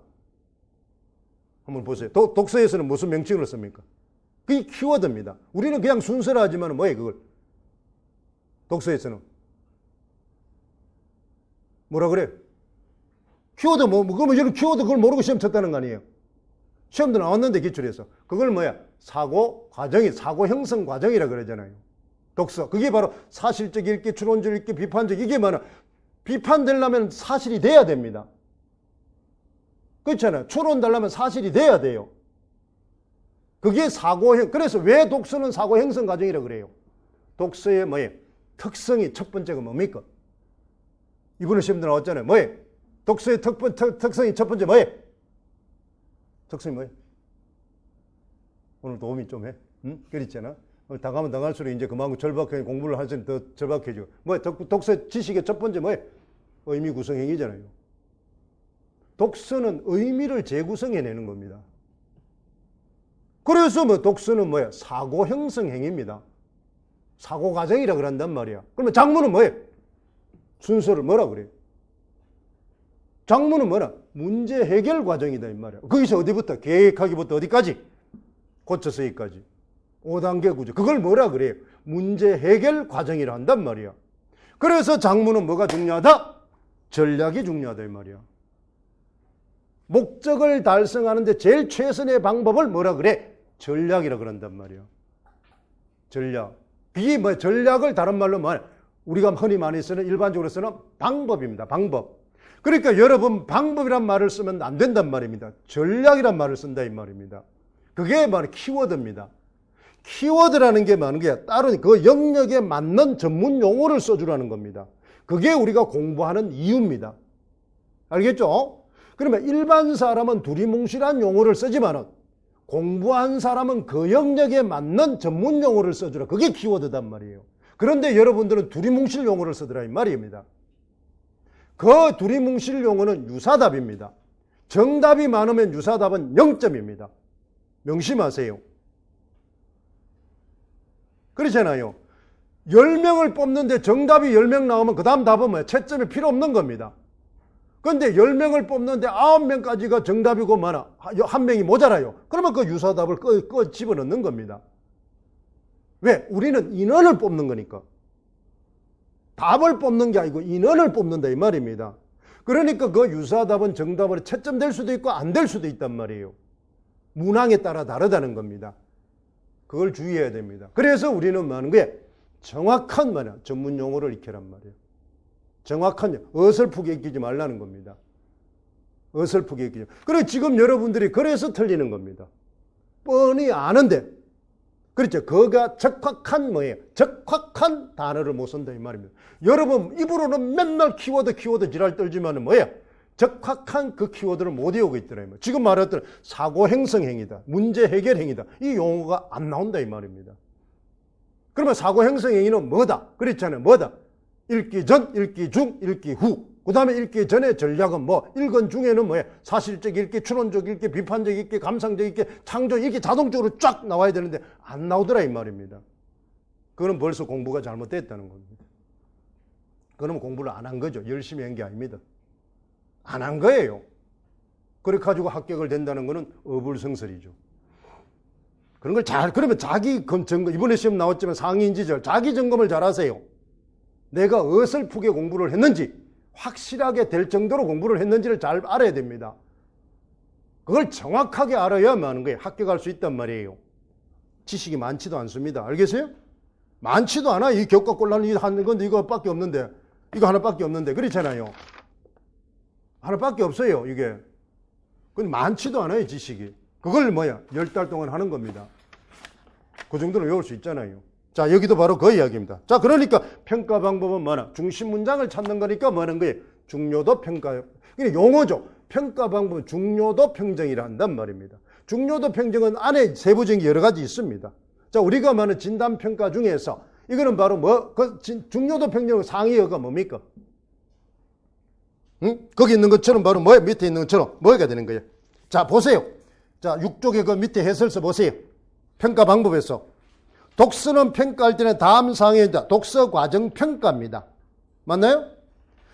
한번 보세요. 독서에서는 무슨 명칭을 씁니까? 그게 키워드입니다. 우리는 그냥 순서를 하지만 뭐예요, 그걸? 독서에서는. 뭐라 그래요? 키워드 그러면 여기 키워드 그걸 모르고 시험 쳤다는 거 아니에요? 시험도 나왔는데 기출에서. 그걸 사고 형성 과정이라 그러잖아요. 독서. 그게 바로 사실적 읽기, 추론적 읽기, 비판적, 이게 비판되려면 사실이 돼야 됩니다. 그렇잖아요. 추론되려면 사실이 돼야 돼요. 그게 그래서 왜 독서는 사고 형성 과정이라 그래요? 독서의 특성이 첫 번째가 뭡니까? 이번에 시험도 나왔잖아요. 독서의 특성이 첫 번째 특성이 뭐예요? 오늘 도움이 좀 해? 응? 그랬잖아. 당하면 당할수록 이제 그만큼 절박해, 공부를 할수록 더 절박해지고. 독서 지식의 첫 번째 의미 구성행위잖아요. 독서는 의미를 재구성해내는 겁니다. 그래서 독서는 사고 형성 행위입니다. 사고 과정이라 그런단 말이야. 그러면 작문은 순서를 뭐라 그래요? 작문은 문제 해결 과정이다 이 말이야. 거기서 어디부터? 계획하기부터 어디까지? 고쳐서기까지. 5단계 구조. 그걸 뭐라 그래요? 문제 해결 과정이라 한단 말이야. 그래서 작문은 뭐가 중요하다? 전략이 중요하다 이 말이야. 목적을 달성하는데 제일 최선의 방법을 뭐라 그래? 전략이라 그런단 말이야. 전략. 이게 전략을 다른 말로 우리가 흔히 많이 쓰는, 일반적으로 쓰는 방법입니다. 방법. 그러니까 여러분 방법이란 말을 쓰면 안 된단 말입니다. 전략이란 말을 쓴다 이 말입니다. 그게 바로 키워드입니다. 키워드라는 게 많은 게 다른 그 영역에 맞는 전문 용어를 써주라는 겁니다. 그게 우리가 공부하는 이유입니다. 알겠죠? 그러면 일반 사람은 두리뭉실한 용어를 쓰지만 공부한 사람은 그 영역에 맞는 전문 용어를 써주라. 그게 키워드단 말이에요. 그런데 여러분들은 두리뭉실 용어를 쓰더라 이 말입니다. 그 두리뭉실 용어는 유사답입니다. 정답이 많으면 유사답은 0점입니다. 명심하세요. 그렇잖아요. 10명을 뽑는데 정답이 10명 나오면 그 다음 답은 채점이 필요 없는 겁니다. 그런데 10명을 뽑는데 9명까지가 정답이고 한 명이 모자라요. 그러면 그 유사답을 집어넣는 겁니다. 왜? 우리는 인원을 뽑는 거니까. 답을 뽑는 게 아니고 인원을 뽑는다 이 말입니다. 그러니까 그 유사답은 정답으로 채점될 수도 있고 안 될 수도 있단 말이에요. 문항에 따라 다르다는 겁니다. 그걸 주의해야 됩니다. 그래서 우리는 뭐하는 거예요? 정확한 전문 용어를 익히란 말이에요. 정확한 어설프게 익히지 말라는 겁니다. 어설프게 익히지. 그리고 지금 여러분들이 그래서 틀리는 겁니다. 뻔히 아는데, 그렇죠. 그가 적확한 적확한 단어를 못 쓴다 이 말입니다. 여러분 입으로는 맨날 키워드 지랄 떨지만은 적확한 그 키워드를 못 외우고 있더라. 지금 말했던 사고 형성 행위다, 문제 해결 행위다, 이 용어가 안 나온다 이 말입니다. 그러면 사고 형성 행위는 뭐다? 그렇잖아요. 뭐다? 읽기 전, 읽기 중, 읽기 후. 그 다음에 읽기 전의 전략은 읽은 중에는 사실적 읽기, 추론적 읽기, 비판적 읽기, 감상적 읽기, 창조 읽기 자동적으로 쫙 나와야 되는데 안 나오더라 이 말입니다. 그건 벌써 공부가 잘못됐다는 겁니다. 그러면 공부를 안 한 거죠. 열심히 한 게 아닙니다. 안 한 거예요. 그래 가지고 합격을 된다는 거는 어불성설이죠. 그런 걸 그러면 자기 점검, 이번에 시험 나왔지만 상위인지절, 자기 점검을 잘 하세요. 내가 어설프게 공부를 했는지, 확실하게 될 정도로 공부를 했는지를 잘 알아야 됩니다. 그걸 정확하게 알아야만 하는 거예요. 합격할 수 있단 말이에요. 지식이 많지도 않습니다. 알겠어요? 많지도 않아. 이 교과꼴라는 하는 건데 이거밖에 없는데, 이거 하나밖에 없는데, 그렇잖아요. 하나밖에 없어요, 이게. 근데 많지도 않아요, 지식이. 그걸 10달 동안 하는 겁니다. 그 정도는 외울 수 있잖아요. 자, 여기도 바로 그 이야기입니다. 자, 그러니까 평가 방법은 뭐나? 중심 문장을 찾는 거니까 뭐 하는 거예요? 중요도 평가. 이게 용어죠. 평가 방법은 중요도 평정이라 한단 말입니다. 중요도 평정은 안에 세부적인 여러 가지 있습니다. 자, 우리가 말하는 진단 평가 중에서 이거는 바로 중요도 평정 상위어가 뭡니까? 응? 거기 있는 것처럼 바로 밑에 있는 것처럼 뭐가 되는 거예요? 자, 보세요. 자, 6쪽에 그 밑에 해설서 보세요. 평가 방법에서. 독서는 평가할 때는 다음 사항에 독서 과정 평가입니다. 맞나요?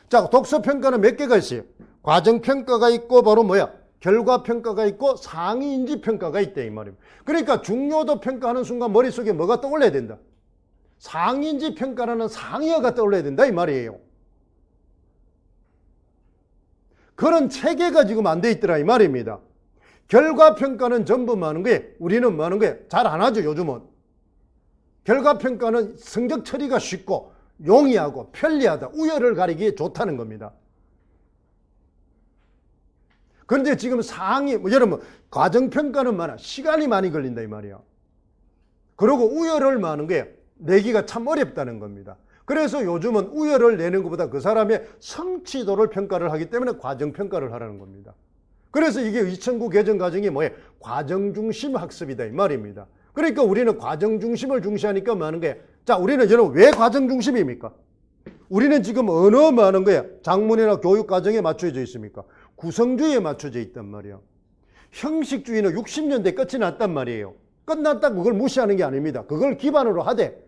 자, 독서 평가는 몇 개가 있어요? 과정 평가가 있고 바로 결과 평가가 있고 상위 인지 평가가 있다 이 말입니다. 그러니까 중요도 평가하는 순간 머릿속에 뭐가 떠올라야 된다? 상위 인지 평가라는 상위어가 떠올라야 된다 이 말이에요. 그런 체계가 지금 안 돼 있더라 이 말입니다. 결과 평가는 전부 많은 거에 우리는 많은 거에 잘 안 하죠 요즘은. 결과 평가는 성적 처리가 쉽고 용이하고 편리하다, 우열을 가리기에 좋다는 겁니다. 그런데 지금 상위, 여러분, 과정평가는 많아. 시간이 많이 걸린다, 이 말이야. 그리고 우열을 많은 게 내기가 참 어렵다는 겁니다. 그래서 요즘은 우열을 내는 것보다 그 사람의 성취도를 평가를 하기 때문에 과정평가를 하라는 겁니다. 그래서 이게 2009 개정 과정이 과정중심 학습이다, 이 말입니다. 그러니까 우리는 과정중심을 중시하니까 많은 게, 자, 우리는 여러분 왜 과정중심입니까? 우리는 지금 어느 많은 거야? 작문이나 교육과정에 맞춰져 있습니까? 구성주의에 맞춰져 있단 말이에요. 형식주의는 60년대 끝이 났단 말이에요. 끝났다고 그걸 무시하는 게 아닙니다. 그걸 기반으로 하되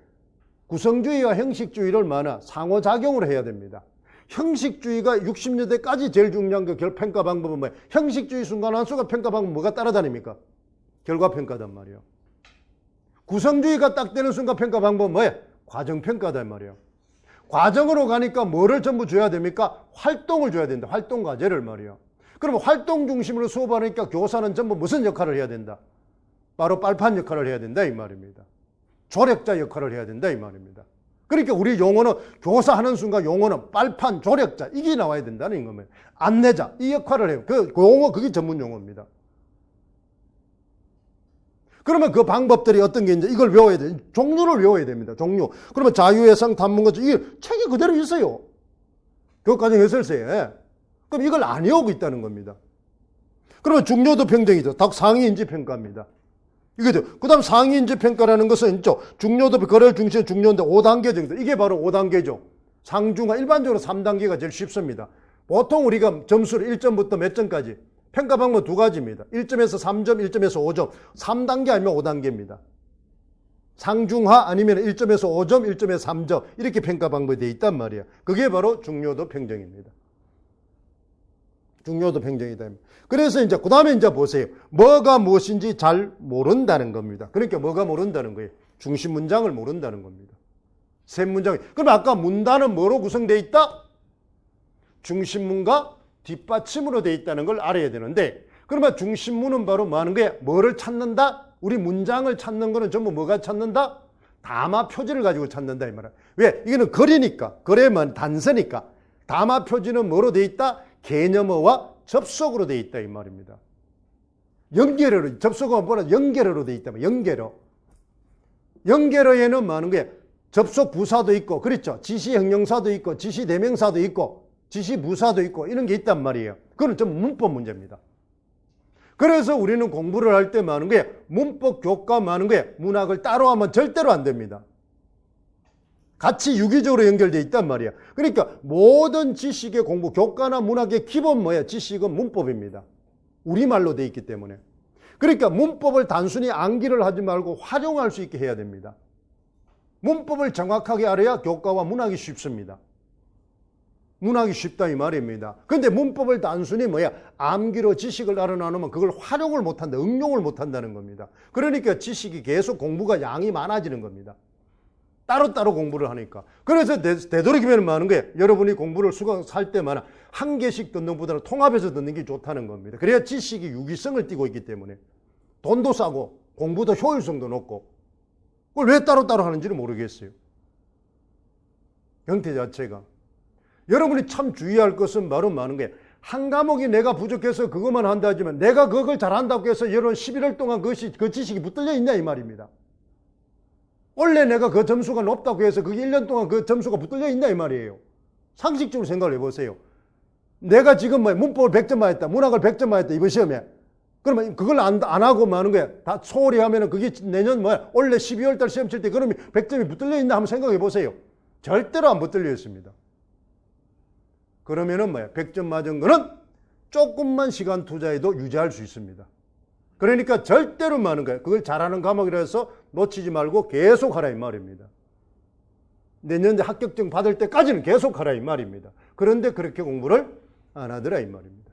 구성주의와 형식주의를 상호작용을 해야 됩니다. 형식주의가 60년대까지 제일 중요한 평가 방법은 뭐예요? 형식주의 순간환수가 평가 방법 뭐가 따라다닙니까? 결과평가단 말이에요. 구성주의가 딱 되는 순간 평가 방법은 뭐예요? 과정평가단 말이에요. 과정으로 가니까 뭐를 전부 줘야 됩니까? 활동을 줘야 된다. 활동과제를 말이에요. 그러면 활동 중심으로 수업하니까 교사는 전부 무슨 역할을 해야 된다? 바로 빨판 역할을 해야 된다 이 말입니다. 조력자 역할을 해야 된다 이 말입니다. 그러니까 우리 용어는 교사하는 순간 용어는 빨판, 조력자 이게 나와야 된다는 겁니다. 안내자 이 역할을 해요. 그 용어 그게 전문 용어입니다. 그러면 그 방법들이 어떤 게 이제 이걸 외워야 돼. 종류를 외워야 됩니다. 종류. 그러면 자유예상, 탐문거주 이게 책이 그대로 있어요. 교육과정 해설서에. 그럼 이걸 안 외우고 있다는 겁니다. 그러면 중요도 평정이죠. 상위인지 평가입니다. 이거죠. 그 다음 상위인지 평가라는 것은 중요도 거래를 중시한 중요인데 5단계 정도. 이게 바로 5단계죠. 상중하 일반적으로 3단계가 제일 쉽습니다. 보통 우리가 점수를 1점부터 몇 점까지 평가 방법 두 가지입니다. 1점에서 3점, 1점에서 5점. 3단계 아니면 5단계입니다. 상중하 아니면 1점에서 5점, 1점에서 3점. 이렇게 평가 방법이 되어 있단 말이에요. 그게 바로 중요도 평정입니다. 중요도 평정이다. 그래서 이제 그 다음에 이제 보세요. 뭐가 무엇인지 잘 모른다는 겁니다. 그러니까 뭐가 모른다는 거예요? 중심 문장을 모른다는 겁니다. 세 문장. 그럼 아까 문단은 뭐로 구성되어 있다? 중심문과 뒷받침으로 되어 있다는 걸 알아야 되는데, 그러면 중심문은 바로 뭐 하는 거야? 뭐를 찾는다? 우리 문장을 찾는 거는 전부 뭐가 찾는다? 담화 표지를 가지고 찾는다 이 말이야. 왜? 이거는 글이니까, 글에만 단서니까. 담화 표지는 뭐로 되어 있다? 개념어와 접속으로 되어 있다 이 말입니다. 연결어로, 접속어가 뭐라? 연결어로 되어 있다. 연결어. 연결어에는 뭐 하는 거야? 접속 부사도 있고, 그렇죠? 지시 형용사도 있고, 지시 대명사도 있고, 지시 부사도 있고 이런 게 있단 말이에요. 그건 좀 문법 문제입니다. 그래서 우리는 공부를 할 때 많은 게 문법 교과 많은 게 문학을 따로 하면 절대로 안 됩니다. 같이 유기적으로 연결되어 있단 말이에요. 그러니까 모든 지식의 공부, 교과나 문학의 기본 뭐야? 지식은 문법입니다. 우리말로 되어 있기 때문에. 그러니까 문법을 단순히 암기를 하지 말고 활용할 수 있게 해야 됩니다. 문법을 정확하게 알아야 교과와 문학이 쉽습니다. 문학이 쉽다 이 말입니다. 그런데 문법을 단순히 암기로 지식을 알아나누면 그걸 활용을 못한다, 응용을 못한다는 겁니다. 그러니까 지식이 계속 공부가 양이 많아지는 겁니다. 따로따로 공부를 하니까. 그래서 되도록이면 많은 거예요. 여러분이 공부를 수강할 때마다 한 개씩 듣는 것보다는 통합해서 듣는 게 좋다는 겁니다. 그래야 지식이 유기성을 띠고 있기 때문에 돈도 싸고 공부도 효율성도 높고 그걸 왜 따로따로 하는지는 모르겠어요. 형태 자체가. 여러분이 참 주의할 것은 바로 많은 거예요. 한 과목이 내가 부족해서 그것만 한다 하지만 내가 그걸 잘한다고 해서 여러분 11월 동안 그 지식이 붙들려 있냐 이 말입니다. 원래 내가 그 점수가 높다고 해서 그게 1년 동안 그 점수가 붙들려 있냐 이 말이에요. 상식적으로 생각을 해보세요. 내가 지금 문법을 100점 맞았다, 문학을 100점 맞았다 이번 시험에. 그러면 그걸 안 하고 마는 거야. 다 소홀히 하면은 그게 내년 원래 12월 달 시험 칠 때 그러면 100점이 붙들려 있나 한번 생각해 보세요. 절대로 안 붙들려 있습니다. 그러면은 100점 맞은 거는 조금만 시간 투자해도 유지할 수 있습니다. 그러니까 절대로 많은 거예요. 그걸 잘하는 과목이라 해서 놓치지 말고 계속 하라 이 말입니다. 내년 합격증 받을 때까지는 계속 하라 이 말입니다. 그런데 그렇게 공부를 안 하더라 이 말입니다.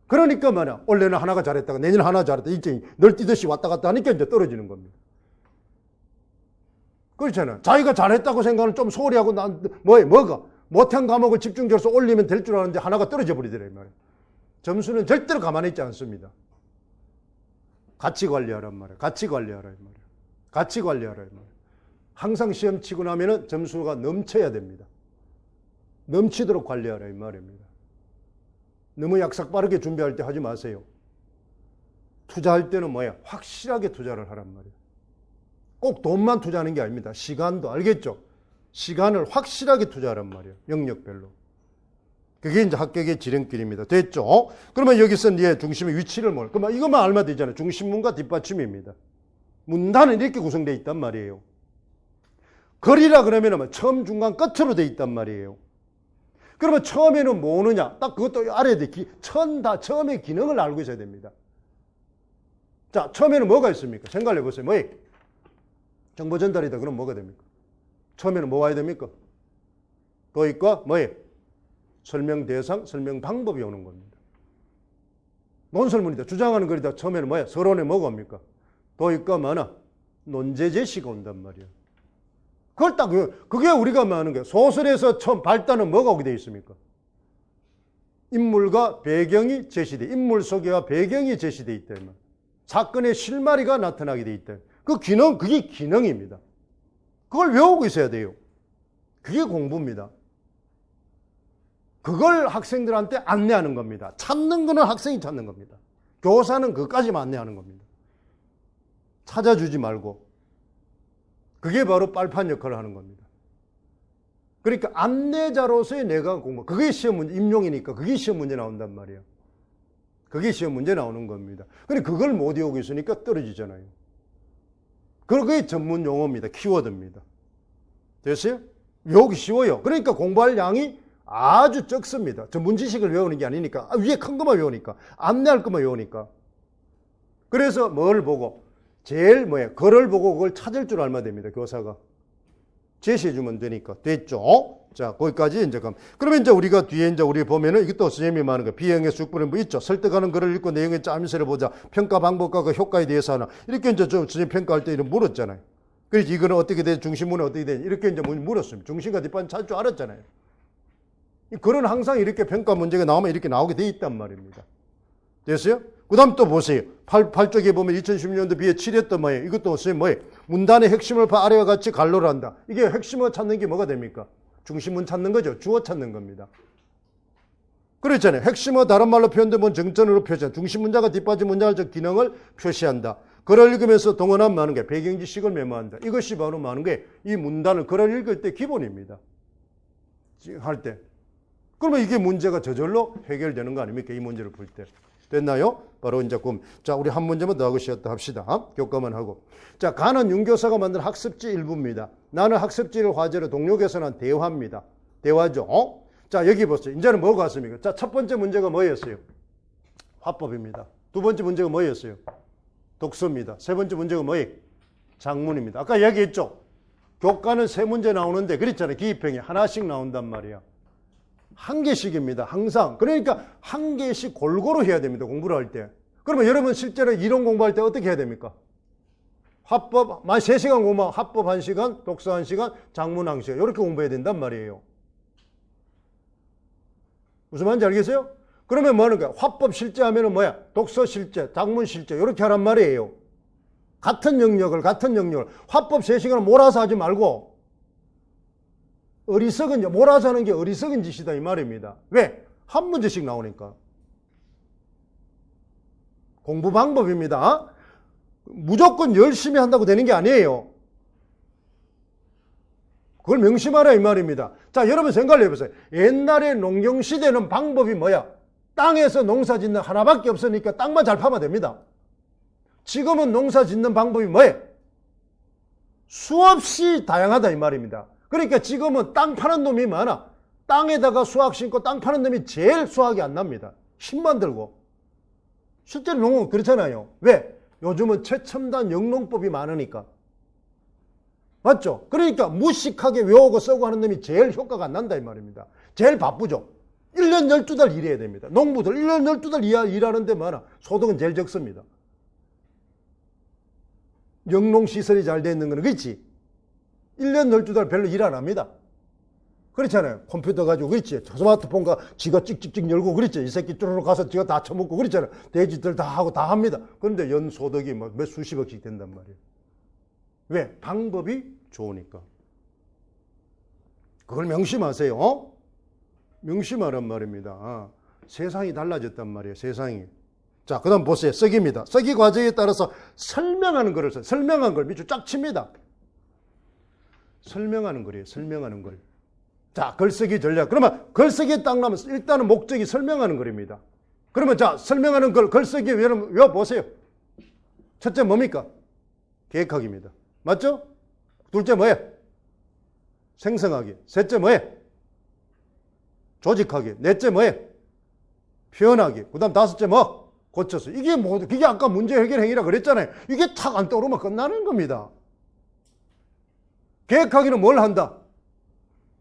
그러니까 원래는 하나가 잘했다가 내년 하나 잘했다. 이제 널뛰듯이 왔다 갔다 하니까 이제 떨어지는 겁니다. 그렇잖아요. 자기가 잘했다고 생각하는 좀 소홀히 하고 뭐가 못한 과목을 집중적으로 올리면 될 줄 아는데 하나가 떨어져 버리더라 이 말이에요. 점수는 절대로 가만히 있지 않습니다. 같이 관리하란 말이에요. 같이 관리하라 이 말이에요. 같이 관리하라 이 말이에요. 항상 시험 치고 나면은 점수가 넘쳐야 됩니다. 넘치도록 관리하라 이 말입니다. 너무 약삭빠르게 준비할 때 하지 마세요. 투자할 때는 확실하게 투자를 하란 말이에요. 꼭 돈만 투자하는 게 아닙니다. 시간도 알겠죠? 시간을 확실하게 투자하란 말이에요. 영역별로. 그게 이제 합격의 지름길입니다. 됐죠? 그러면 여기서 이제 중심의 위치를 그러면 이것만 알면 되잖아요. 중심문과 뒷받침입니다. 문단은 이렇게 구성되어 있단 말이에요. 거리라 그러면 처음, 중간, 끝으로 되어 있단 말이에요. 그러면 처음에는 뭐 오느냐? 딱 그것도 알아야 돼. 처음의 기능을 알고 있어야 됩니다. 자, 처음에는 뭐가 있습니까? 생각해 보세요. 정보 전달이다. 그럼 뭐가 됩니까? 처음에는 뭐 와야 됩니까? 도입과 설명 대상, 설명 방법이 오는 겁니다. 논설문이다. 주장하는 글이다. 처음에는 서론에 뭐가 옵니까? 도입과 논제 제시가 온단 말이에요. 그걸 딱, 그게 우리가 하는 거예요. 소설에서 처음 발단은 뭐가 오게 되어 있습니까? 인물과 배경이 제시돼. 인물 소개와 배경이 제시되어 있다. 사건의 실마리가 나타나게 되어 있다. 그게 기능입니다. 그걸 외우고 있어야 돼요. 그게 공부입니다. 그걸 학생들한테 안내하는 겁니다. 찾는 거는 학생이 찾는 겁니다. 교사는 그것까지만 안내하는 겁니다. 찾아주지 말고. 그게 바로 빨판 역할을 하는 겁니다. 그러니까 안내자로서의 내가 공부. 그게 시험 문제, 임용이니까 그게 시험 문제 나온단 말이에요. 그게 시험 문제 나오는 겁니다. 근데 그걸 못 외우고 있으니까 떨어지잖아요. 그게 전문 용어입니다. 키워드입니다. 됐어요? 외우기 쉬워요. 그러니까 공부할 양이 아주 적습니다. 전문 지식을 외우는 게 아니니까. 위에 큰 것만 외우니까. 안내할 것만 외우니까. 그래서 뭘 보고? 제일 글을 보고 그걸 찾을 줄 알면 됩니다. 교사가. 제시해주면 되니까. 됐죠? 자, 거기까지 이제 그러면 이제 우리가 뒤에 이제 우리 보면은 이것도 선생님이 말하는 거 비행의 숙부는 뭐 있죠. 설득하는 글을 읽고 내용의 짜임새를 보자. 평가 방법과 그 효과에 대해서 하나. 이렇게 이제 선생님 평가할 때 이런 물었잖아요. 그래서 이거는 어떻게 돼? 중심문은 어떻게 돼? 이렇게 이제 물었습니다. 중심과 뒷반 찾을 줄 알았잖아요. 이 글은 항상 이렇게 평가 문제가 나오면 이렇게 나오게 돼 있단 말입니다. 됐어요? 그 다음 또 보세요. 8쪽에 보면 2016년도 비해 7했던 이것도 선생님 문단의 핵심을 아래와 같이 간로를 한다. 이게 핵심을 찾는 게 뭐가 됩니까? 중심문 찾는 거죠. 주어 찾는 겁니다. 그렇잖아요. 핵심어 다른 말로 표현되면 정전으로 표시한다. 중심 문자가 뒷받침 문자적 기능을 표시한다. 글을 읽으면서 동원하면 많은 게 배경지식을 메모한다. 이것이 바로 많은 게 이 문단을 글을 읽을 때 기본입니다. 할 때. 그러면 이게 문제가 저절로 해결되는 거 아닙니까? 이 문제를 풀 때. 됐나요? 바로 이제 자, 우리 한 문제만 더 하고 쉬었다 합시다. 교과만 하고. 자, 가는 윤교사가 만든 학습지 일부입니다. 나는 학습지를 화제로 동료 개선한 대화입니다. 대화죠. 자, 여기 보세요. 이제는 뭐가 왔습니까? 자, 첫 번째 문제가 뭐였어요? 화법입니다. 두 번째 문제가 뭐였어요? 독서입니다. 세 번째 문제가 뭐예요? 작문입니다. 아까 얘기했죠? 교과는 세 문제 나오는데 그랬잖아요. 기입형이 하나씩 나온단 말이야. 한 개씩입니다. 항상. 그러니까 한 개씩 골고루 해야 됩니다. 공부를 할 때. 그러면 여러분 실제로 이론 공부할 때 어떻게 해야 됩니까? 화법, 만 3시간 공부하면 화법 1시간, 독서 1시간, 작문 1시간. 이렇게 공부해야 된단 말이에요. 무슨 말인지 알겠어요? 그러면 뭐 하는 거야? 화법 실제 하면은 뭐야? 독서 실제, 작문 실제. 이렇게 하란 말이에요. 같은 영역을. 화법 3시간을 몰아서 하지 말고, 몰아서 하는 게 어리석은 짓이다 이 말입니다. 왜? 한 문제씩 나오니까. 공부 방법입니다. 무조건 열심히 한다고 되는 게 아니에요. 그걸 명심하라 이 말입니다. 자, 여러분 생각을 해보세요. 옛날에 농경시대는 방법이 뭐야? 땅에서 농사 짓는 하나밖에 없으니까 땅만 잘 파면 됩니다. 지금은 농사 짓는 방법이 뭐예요? 수없이 다양하다 이 말입니다. 그러니까 지금은 땅 파는 놈이 많아. 땅에다가 수확 심고 땅 파는 놈이 제일 수확이 안 납니다. 힘만 들고. 실제로 농은 그렇잖아요. 왜? 요즘은 최첨단 영농법이 많으니까. 맞죠? 그러니까 무식하게 외우고 쓰고 하는 놈이 제일 효과가 안 난다 이 말입니다. 제일 바쁘죠. 1년 12달 일해야 됩니다. 농부들 1년 12달 일하는데 많아. 소득은 제일 적습니다. 영농시설이 잘 돼 있는 거는 그렇지. 1년 12달 별로 일 안 합니다. 그렇잖아요. 컴퓨터 가지고 그렇지. 스마트폰가 지가 찍찍찍 열고 그렇지. 이 새끼 쭈르륵 가서 지가 다 처먹고 그렇잖아요. 돼지들 다 하고 다 합니다. 그런데 연소득이 뭐 몇 수십억씩 된단 말이에요. 왜? 방법이 좋으니까. 그걸 명심하세요. 명심하란 말입니다. 세상이 달라졌단 말이에요. 세상이. 자, 그 다음 보세요. 쓰기입니다. 쓰기 과정에 따라서 설명하는 글을 써요. 설명한 걸 밑줄 쫙 칩니다. 설명하는 글이에요. 설명하는 글. 자, 글쓰기 전략. 그러면 글쓰기에 딱 나면 일단은 목적이 설명하는 글입니다. 그러면 자, 설명하는 글, 글쓰기 외워보세요. 첫째 뭡니까? 계획하기입니다. 맞죠? 둘째 뭐예요? 생성하기. 셋째 뭐예요? 조직하기. 넷째 뭐예요? 표현하기. 그 다음 다섯째 뭐? 고쳐서. 이게 뭐, 그게 아까 문제 해결 행위라 그랬잖아요. 이게 탁 안 떠오르면 끝나는 겁니다. 계획하기는 뭘 한다?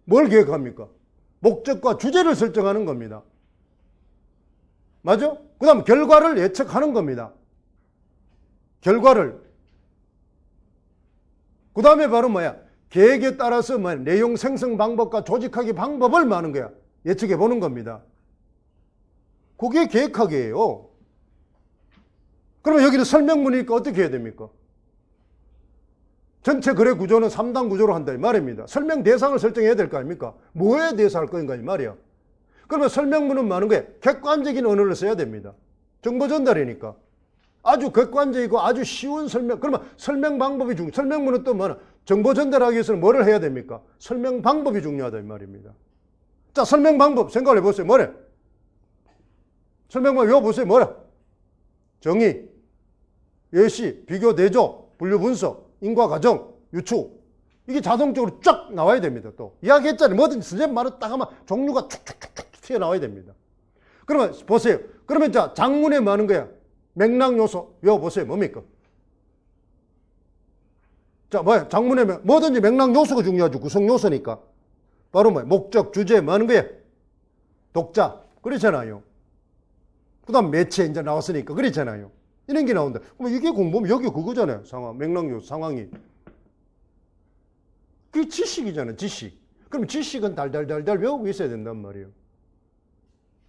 뭘 계획합니까? 목적과 주제를 설정하는 겁니다. 맞죠? 그 다음 결과를 예측하는 겁니다. 결과를. 그 다음에 바로 뭐야? 계획에 따라서 뭐 내용 생성 방법과 조직하기 방법을 뭐 하는 거야? 예측해 보는 겁니다. 그게 계획하기예요. 그러면 여기는 설명문이니까 어떻게 해야 됩니까? 전체 거래 구조는 3단 구조로 한다 이 말입니다. 설명 대상을 설정해야 될 거 아닙니까? 뭐에 대해서 할 건가 이 말이야. 그러면 설명문은 많은 거예요. 객관적인 언어를 써야 됩니다. 정보 전달이니까. 아주 객관적이고 아주 쉬운 설명. 그러면 설명 방법이 중요해요. 설명문은 또 뭐냐? 정보 전달하기 위해서는 뭐를 해야 됩니까? 설명 방법이 중요하다 이 말입니다. 자, 설명 방법 생각을 해보세요. 뭐래? 설명 방법 외워보세요. 뭐래? 정의, 예시, 비교, 대조, 분류, 분석, 인과 과정, 유추. 이게 자동적으로 쫙 나와야 됩니다. 또 이야기했잖아요. 뭐든지 선생님 말을 딱 하면 종류가 툭툭툭툭 튀어나와야 됩니다. 그러면 보세요. 그러면 자, 장문에 뭐 하는 거야? 맥락 요소 외워보세요. 뭡니까? 자, 뭐야? 장문에 뭐든지 맥락 요소가 중요하죠. 구성 요소니까. 바로 뭐야? 목적, 주제 뭐 하는 거야? 독자. 그렇잖아요. 그 다음 매체 이제 나왔으니까. 그렇잖아요. 이런 게 나온다. 그럼 이게 공부면 여기 그거잖아요. 상황, 맥락 요소, 상황이. 그게 지식이잖아요. 지식. 그럼 지식은 달달달달 외우고 있어야 된단 말이에요.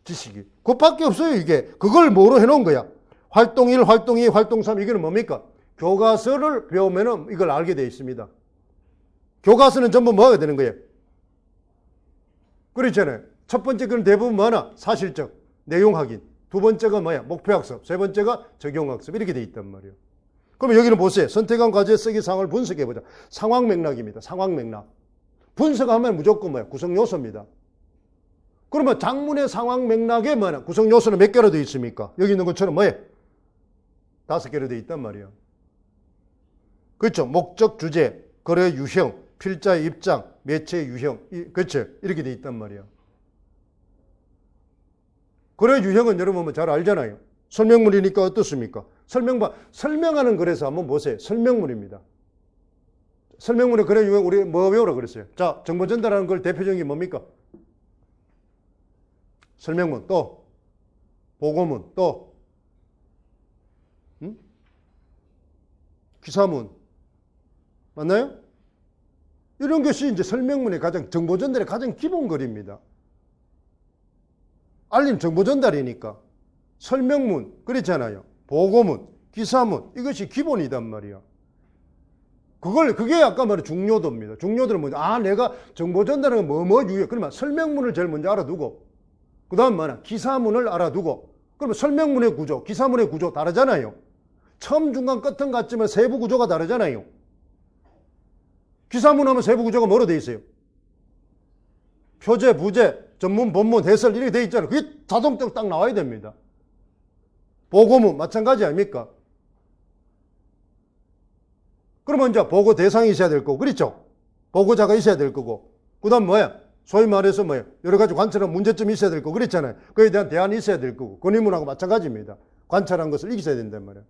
지식이. 그것밖에 없어요. 이게. 그걸 뭐로 해놓은 거야? 활동 1, 활동 2, 활동 3 이거는 뭡니까? 교과서를 배우면은 이걸 알게 되어 있습니다. 교과서는 전부 뭐가 되는 거예요? 그렇잖아요. 첫 번째 건 대부분 뭐나? 사실적, 내용 확인. 두 번째가 뭐야? 목표 학습. 세 번째가 적용 학습. 이렇게 되어 있단 말이에요. 그럼 여기는 보세요. 선택한 과제 쓰기 상황을 분석해 보자. 상황 맥락입니다. 상황 맥락. 분석하면 무조건 뭐야? 구성 요소입니다. 그러면 장문의 상황 맥락에 뭐냐? 구성 요소는 몇 개로 되어 있습니까? 여기 있는 것처럼 뭐예요? 5개로 되어 있단 말이에요. 그렇죠? 목적, 주제, 거래 유형, 필자의 입장, 매체 유형. 그렇죠? 이렇게 되어 있단 말이에요. 거래 유형은 여러분 잘 알잖아요. 설명문이니까 어떻습니까? 설명하는 글에서 한번 보세요. 설명문입니다. 설명문의 거래 유형 우리 뭐 외우라 그랬어요? 자, 정보 전달하는 걸 대표적인 게 뭡니까? 설명문, 또 보고문, 또 기사문. 맞나요? 이런 것이 이제 설명문의 가장 정보 전달의 가장 기본 글입니다. 알림 정보 전달이니까 설명문 그렇잖아요. 보고문, 기사문 이것이 기본이단 말이야. 그게 아까 말한 중요도입니다. 중요도는 뭐냐? 아, 내가 정보 전달하는 거 뭐뭐 유효. 그러면 설명문을 제일 먼저 알아두고 그 다음 뭐냐? 기사문을 알아두고. 그러면 설명문의 구조, 기사문의 구조 다르잖아요. 처음, 중간, 끝은 같지만 세부 구조가 다르잖아요. 기사문 하면 세부 구조가 뭐로 돼 있어요? 표제, 부제, 전문, 본문, 해설 이렇게 돼 있잖아요. 그게 자동적으로 딱 나와야 됩니다. 보고문 마찬가지 아닙니까? 그러면 이제 보고 대상이 있어야 될 거고, 그렇죠? 보고자가 있어야 될 거고, 그 다음 뭐야? 소위 말해서 뭐야? 여러 가지 관찰한 문제점이 있어야 될 거고, 그랬잖아요. 그에 대한 대안이 있어야 될 거고, 권위문하고 마찬가지입니다. 관찰한 것을 이기셔야 된단 말이에요.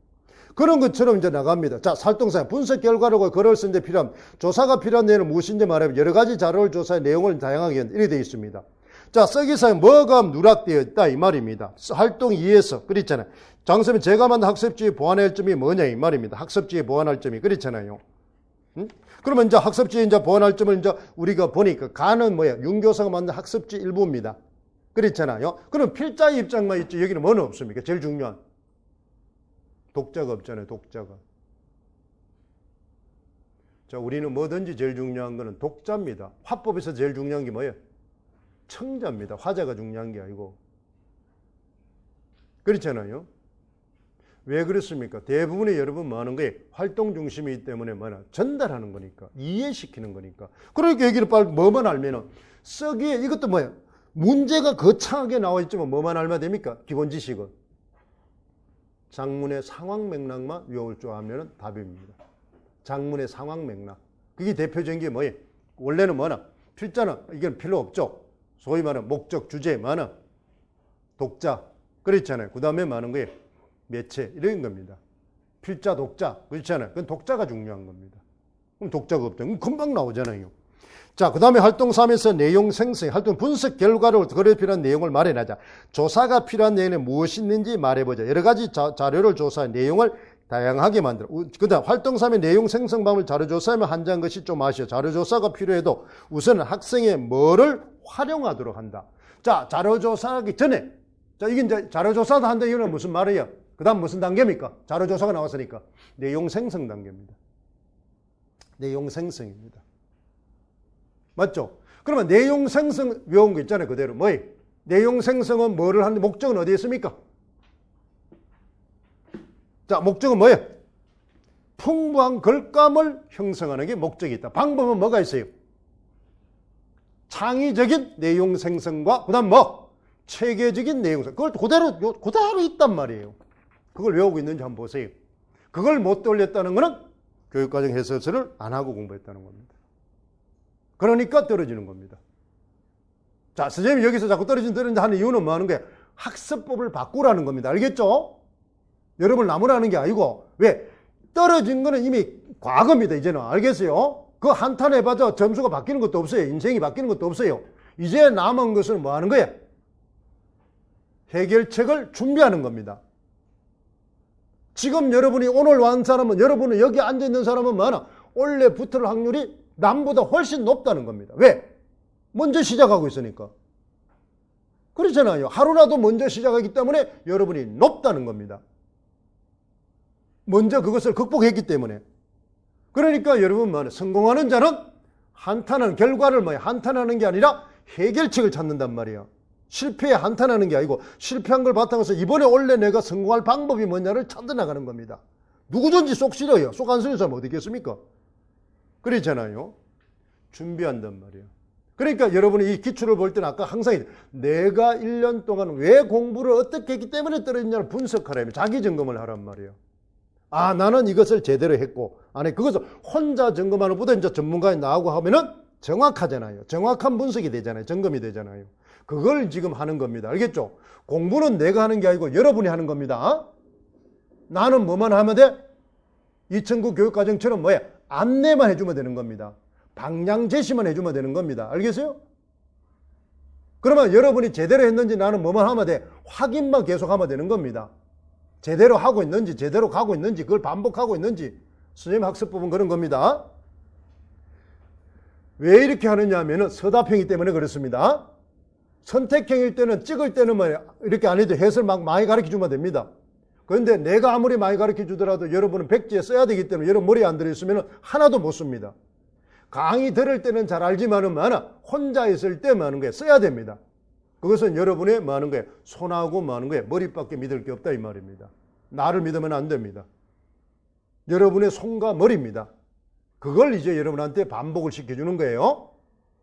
그런 것처럼 이제 나갑니다. 자, 살동사용 분석 결과로 글을 쓰는데 필요한 조사가 필요한 내용은 무엇인지 말하면 여러 가지 자료를 조사해 내용을 다양하게 이렇게 되어 있습니다. 자, 쓰기사용 뭐가 누락되어 있다 이 말입니다. 활동 2에서 그랬잖아요. 장선생님 제가 만든 학습지에 보완할 점이 뭐냐 이 말입니다. 학습지에 보완할 점이 그렇잖아요. 응? 그러면 이제 학습지에 이제 보완할 점을 이제 우리가 보니까 가는 뭐야? 윤교사가 만든 학습지 일부입니다. 그렇잖아요. 그럼 필자의 입장만 있지 여기는 뭐는 없습니까? 제일 중요한 독자가 없잖아요. 독자가. 자, 우리는 뭐든지 제일 중요한 거는 독자입니다. 화법에서 제일 중요한 게 뭐예요? 청자입니다. 화자가 중요한 게 아니고. 그렇잖아요. 왜 그렇습니까? 대부분의 여러분 뭐 하는 거예요? 활동 중심이기 때문에 뭐냐? 전달하는 거니까. 이해시키는 거니까. 그러니까 여기를 빨리 뭐만 알면은 쓰기에 이것도 뭐야? 문제가 거창하게 나와 있지만 뭐만 알면 됩니까? 기본 지식은. 장문의 상황 맥락만 외울 줄 알면 답입니다. 장문의 상황 맥락. 그게 대표적인 게 뭐예요? 원래는 뭐나? 필자는 이건 필요 없죠. 소위 말하는 목적, 주제, 뭐나? 독자. 그렇잖아요. 그 다음에 많은 거예요. 매체. 이런 겁니다. 필자, 독자. 그렇잖아요. 그건 독자가 중요한 겁니다. 그럼 독자가 없다. 그럼 금방 나오잖아요. 자, 그 다음에 활동 3에서 내용 생성, 활동 분석 결과로 그에 필요한 내용을 마련하자. 조사가 필요한 내용에 무엇이 있는지 말해보자. 여러 가지 자료를 조사해 내용을 다양하게 만들어. 그 다음 활동 3의 내용 생성 방법을 자료 조사하면 한자한 것이 좀 아쉬워. 자료 조사가 필요해도 우선은 학생의 뭐를 활용하도록 한다. 자, 자료 조사하기 전에. 자, 이게 이제 자료 조사도 한다. 이거는 무슨 말이에요? 그 다음 무슨 단계입니까? 자료 조사가 나왔으니까. 내용 생성 단계입니다. 내용 생성입니다. 맞죠? 그러면 내용 생성 외운 거 있잖아요. 그대로. 뭐예요? 내용 생성은 뭐를 하는데 목적은 어디에 있습니까? 자, 목적은 뭐예요? 풍부한 글감을 형성하는 게 목적이 있다. 방법은 뭐가 있어요? 창의적인 내용 생성과 그 다음 뭐? 체계적인 내용 생성. 그걸 그대로 있단 말이에요. 그걸 외우고 있는지 한번 보세요. 그걸 못 떠올렸다는 것은 교육과정 해설서를 안 하고 공부했다는 겁니다. 그러니까 떨어지는 겁니다. 자, 선생님이 여기서 자꾸 떨어진다 하는 이유는 뭐 하는 거예요? 학습법을 바꾸라는 겁니다. 알겠죠? 여러분 나무라는 게 아니고, 왜? 떨어진 거는 이미 과거입니다. 이제는. 알겠어요? 그 한탄해봐도 점수가 바뀌는 것도 없어요. 인생이 바뀌는 것도 없어요. 이제 남은 것은 뭐 하는 거예요? 해결책을 준비하는 겁니다. 지금 여러분이 오늘 왔는 사람은, 여러분은 여기 앉아있는 사람은 뭐하나? 원래 붙을 확률이 남보다 훨씬 높다는 겁니다. 왜? 먼저 시작하고 있으니까. 그렇잖아요. 하루라도 먼저 시작하기 때문에 여러분이 높다는 겁니다. 먼저 그것을 극복했기 때문에. 그러니까 여러분 뭐냐? 성공하는 자는 한탄하는 결과를 뭐야? 한탄하는 게 아니라 해결책을 찾는단 말이에요. 실패에 한탄하는 게 아니고 실패한 걸 바탕에서 이번에 원래 내가 성공할 방법이 뭐냐를 찾아 나가는 겁니다. 누구든지 쏙 실어요. 쏙 안 쓰는 사람 어디 있겠습니까? 그렇잖아요. 준비한단 말이에요. 그러니까 여러분이 이 기출을 볼 때는 아까 항상 내가 1년 동안 왜 공부를 어떻게 했기 때문에 떨어졌냐를 분석하라며 자기 점검을 하란 말이에요. 아, 나는 이것을 제대로 했고, 아니, 그것을 혼자 점검하는 것보다 이제 전문가에 나오고 하면은 정확하잖아요. 정확한 분석이 되잖아요. 점검이 되잖아요. 그걸 지금 하는 겁니다. 알겠죠? 공부는 내가 하는 게 아니고 여러분이 하는 겁니다. 나는 뭐만 하면 돼? 2009 교육과정처럼 뭐야? 안내만 해주면 되는 겁니다. 방향 제시만 해주면 되는 겁니다. 알겠어요? 그러면 여러분이 제대로 했는지 나는 뭐만 하면 돼? 확인만 계속하면 되는 겁니다. 제대로 하고 있는지, 제대로 가고 있는지, 그걸 반복하고 있는지. 선생님 학습법은 그런 겁니다. 왜 이렇게 하느냐 하면은 서답형이기 때문에 그렇습니다. 선택형일 때는 찍을 때는 뭐 이렇게 안 해도 해설 막 많이 가르쳐 주면 됩니다. 그런데 내가 아무리 많이 가르쳐 주더라도 여러분은 백지에 써야 되기 때문에 여러분 머리에 안 들어있으면 하나도 못 씁니다. 강의 들을 때는 잘 알지만은 혼자 있을 때 많은 거예요. 써야 됩니다. 그것은 여러분의 뭐 하는 거예요? 손하고 뭐 하는 거예요? 머리밖에 믿을 게 없다 이 말입니다. 나를 믿으면 안 됩니다. 여러분의 손과 머리입니다. 그걸 이제 여러분한테 반복을 시켜주는 거예요.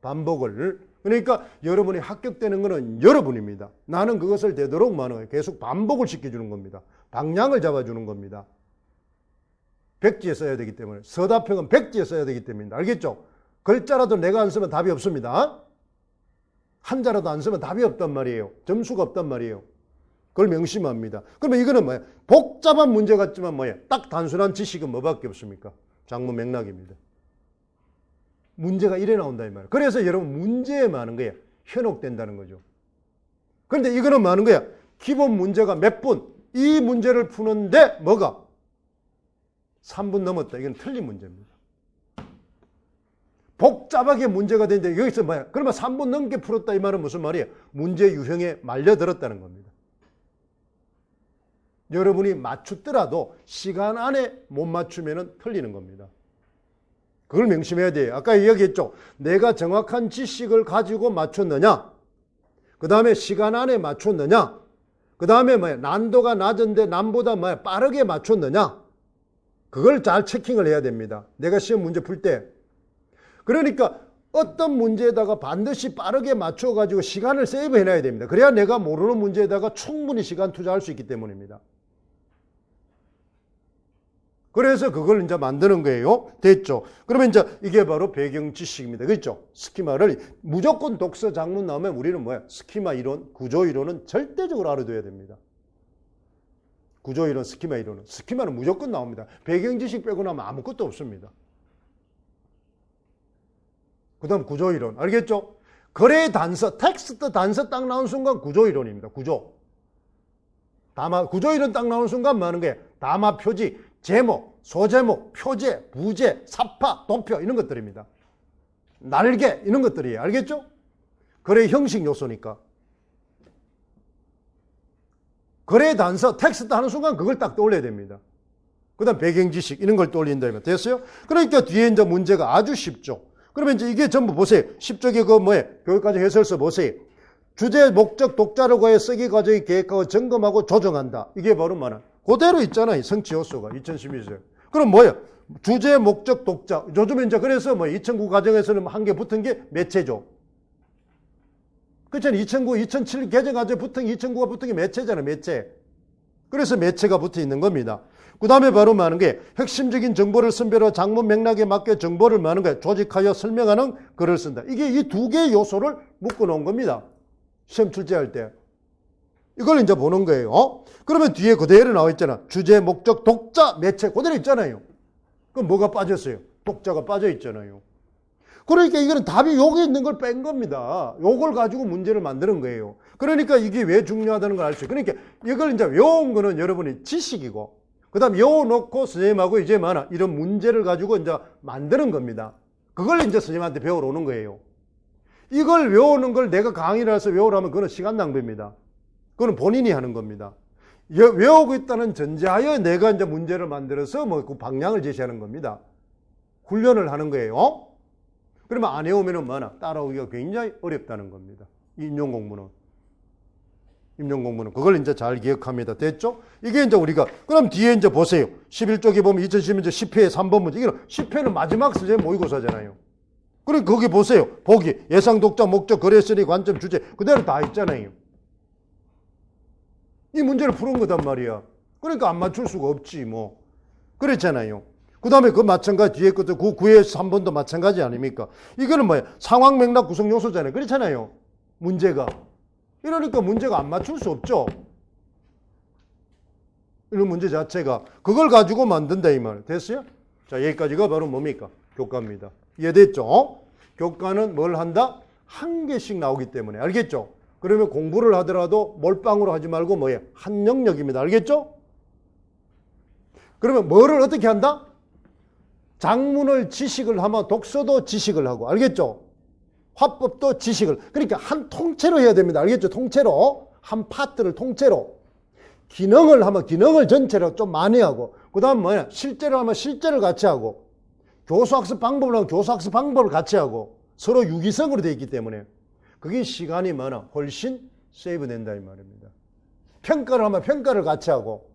반복을. 그러니까 여러분이 합격되는 것은 여러분입니다. 나는 그것을 되도록 뭐 하는 거예요? 계속 반복을 시켜주는 겁니다. 방향을 잡아주는 겁니다. 백지에 써야 되기 때문에. 서답형은 백지에 써야 되기 때문입니다. 알겠죠? 글자라도 내가 안 쓰면 답이 없습니다. 한자라도 안 쓰면 답이 없단 말이에요. 점수가 없단 말이에요. 그걸 명심합니다. 그러면 이거는 뭐예요? 복잡한 문제 같지만 뭐예요? 딱 단순한 지식은 뭐밖에 없습니까? 장문 맥락입니다. 문제가 이래 나온다 이 말이에요. 그래서 여러분 문제에 많은 거예요. 현혹된다는 거죠. 그런데 이거는 많은 거야. 기본 문제가 몇 분? 이 문제를 푸는데 뭐가? 3분 넘었다. 이건 틀린 문제입니다. 복잡하게 문제가 되는데 여기서 뭐야? 그러면 3분 넘게 풀었다 이 말은 무슨 말이에요? 문제 유형에 말려들었다는 겁니다. 여러분이 맞추더라도 시간 안에 못 맞추면 틀리는 겁니다. 그걸 명심해야 돼요. 아까 이야기했죠. 내가 정확한 지식을 가지고 맞췄느냐? 그 다음에 시간 안에 맞췄느냐? 그 다음에 뭐야? 난도가 낮은데 남보다 뭐야? 빠르게 맞췄느냐? 그걸 잘 체킹을 해야 됩니다. 내가 시험 문제 풀 때. 그러니까 어떤 문제에다가 반드시 빠르게 맞춰가지고 시간을 세이브 해놔야 됩니다. 그래야 내가 모르는 문제에다가 충분히 시간 투자할 수 있기 때문입니다. 그래서 그걸 이제 만드는 거예요. 됐죠? 그러면 이제 이게 바로 배경 지식입니다. 그렇죠? 스키마를 무조건 독서 장문 나오면 우리는 뭐야? 스키마 이론, 구조 이론은 절대적으로 알아둬야 됩니다. 구조 이론, 스키마 이론은. 스키마는 무조건 나옵니다. 배경 지식 빼고 나면 아무것도 없습니다. 그 다음 구조 이론. 알겠죠? 거래 단서, 텍스트 단서 딱 나온 순간 구조 이론입니다. 구조. 구조 이론 딱 나온 순간 뭐 하는 거예요? 담화 표지, 제목, 소제목, 표제, 부제, 사파, 도표 이런 것들입니다. 날개 이런 것들이에요. 알겠죠? 거래 형식 요소니까. 거래 단서, 텍스트 하는 순간 그걸 딱 떠올려야 됩니다. 그 다음 배경 지식 이런 걸 떠올린다면 됐어요? 그러니까 뒤에 이제 문제가 아주 쉽죠. 그러면 이제 이게 전부 보세요. 10쪽에 그 뭐예요? 교육과정 해설서 보세요. 주제, 목적, 독자를 구하여 쓰기 과정의 계획하고 점검하고 조정한다. 이게 바로 뭐냐? 그대로 있잖아요. 성취 요소가 2012년. 그럼 뭐예요? 주제, 목적, 독자. 요즘에 이제 그래서 뭐 2009 과정에서는 한 개 붙은 게 매체죠. 그렇잖아요. 2009, 2007 개정 과정에 붙은 2009가 붙은 게 매체잖아요. 매체. 그래서 매체가 붙어 있는 겁니다. 그 다음에 바로 많은 게 핵심적인 정보를 선별하고 장문 맥락에 맞게 정보를 많은 거예요. 조직하여 설명하는 글을 쓴다. 이게 이 두 개의 요소를 묶어 놓은 겁니다. 시험 출제할 때. 이걸 이제 보는 거예요. 그러면 뒤에 그대로 나와 있잖아. 주제, 목적, 독자, 매체 그대로 있잖아요. 그럼 뭐가 빠졌어요? 독자가 빠져 있잖아요. 그러니까 이거는 답이 여기 있는 걸 뺀 겁니다. 요걸 가지고 문제를 만드는 거예요. 그러니까 이게 왜 중요하다는 걸 알 수 있어요. 그러니까 이걸 이제 외운 거는 여러분이 지식이고 그 다음 외워놓고 선생님하고 이제 이런 문제를 가지고 이제 만드는 겁니다. 그걸 이제 선생님한테 배우러 오는 거예요. 이걸 외우는 걸 내가 강의를 해서 외우라면 그건 시간 낭비입니다. 그건 본인이 하는 겁니다. 외우고 있다는 전제하에 내가 이제 문제를 만들어서 뭐 그 방향을 제시하는 겁니다. 훈련을 하는 거예요. 그러면 안 외우면은 따라오기가 굉장히 어렵다는 겁니다. 임용 공부는. 그걸 이제 잘 기억합니다. 됐죠? 이게 이제 우리가, 그럼 뒤에 이제 보세요. 11쪽에 보면 2011년 10회 3번 문제. 이거 10회는 마지막 선생님 모의고사잖아요. 그럼 거기 보세요. 보기. 예상 독자, 목적, 거래처리, 관점, 주제. 그대로 다 있잖아요. 이 문제를 푸는 거단 말이야. 그러니까 안 맞출 수가 없지, 뭐. 그랬잖아요. 그 다음에 그 마찬가지 뒤에 것도 9회 3번도 마찬가지 아닙니까? 이거는 뭐야? 상황 맥락 구성 요소잖아요. 그렇잖아요. 문제가. 이러니까 문제가 안 맞출 수 없죠. 이런 문제 자체가. 그걸 가지고 만든다 이 말. 됐어요? 자, 여기까지가 바로 뭡니까? 교과입니다. 이해됐죠? 교과는 뭘 한다? 한 개씩 나오기 때문에. 알겠죠? 그러면 공부를 하더라도 몰빵으로 하지 말고 뭐예요? 한 영역입니다. 알겠죠? 그러면 뭐를 어떻게 한다? 장문을 지식을 하면 독서도 지식을 하고. 알겠죠? 화법도 지식을. 그러니까 한 통째로 해야 됩니다. 알겠죠? 통째로. 한 파트를 통째로. 기능을 하면 기능을 전체로 좀 많이 하고. 그 다음 뭐냐? 실제를 하면 실제를 같이 하고. 교수학습 방법을 하면 교수학습 방법을 같이 하고. 서로 유기성으로 되어 있기 때문에. 그게 시간이 훨씬 세이브 된다 이 말입니다. 평가를 하면 평가를 같이 하고,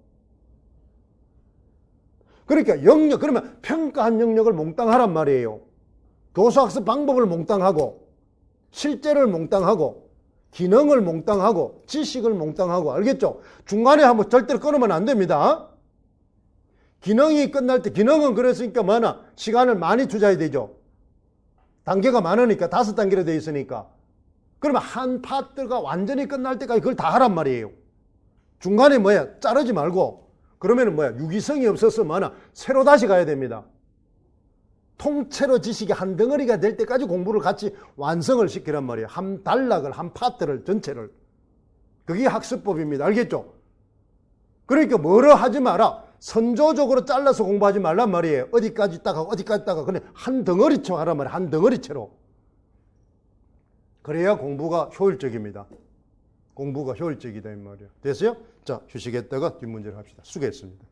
그러니까 영역, 그러면 평가한 영역을 몽땅 하란 말이에요. 교수학습 방법을 몽땅 하고, 실제를 몽땅 하고, 기능을 몽땅 하고, 지식을 몽땅 하고, 알겠죠? 중간에 한번 절대로 끊으면 안 됩니다. 기능이 끝날 때, 기능은 그랬으니까 시간을 많이 투자해야 되죠. 단계가 많으니까 5단계로 되어 있으니까. 그러면 한 파트가 완전히 끝날 때까지 그걸 다 하란 말이에요. 중간에 자르지 말고, 그러면은 유기성이 없어서 새로 다시 가야 됩니다. 통째로 지식이 한 덩어리가 될 때까지 공부를 같이 완성을 시키란 말이에요. 한 단락을, 한 파트를, 전체를. 그게 학습법입니다. 알겠죠? 그러니까 뭐를 하지 마라. 선조적으로 잘라서 공부하지 말란 말이에요. 어디까지 있다가 어디까지 있다가 그냥 한 덩어리처럼 하란 말이에요. 한 덩어리처럼. 그래야 공부가 효율적입니다. 공부가 효율적이다 이 말이에요. 됐어요? 자, 휴식했다가 뒷문제를 합시다. 수고했습니다.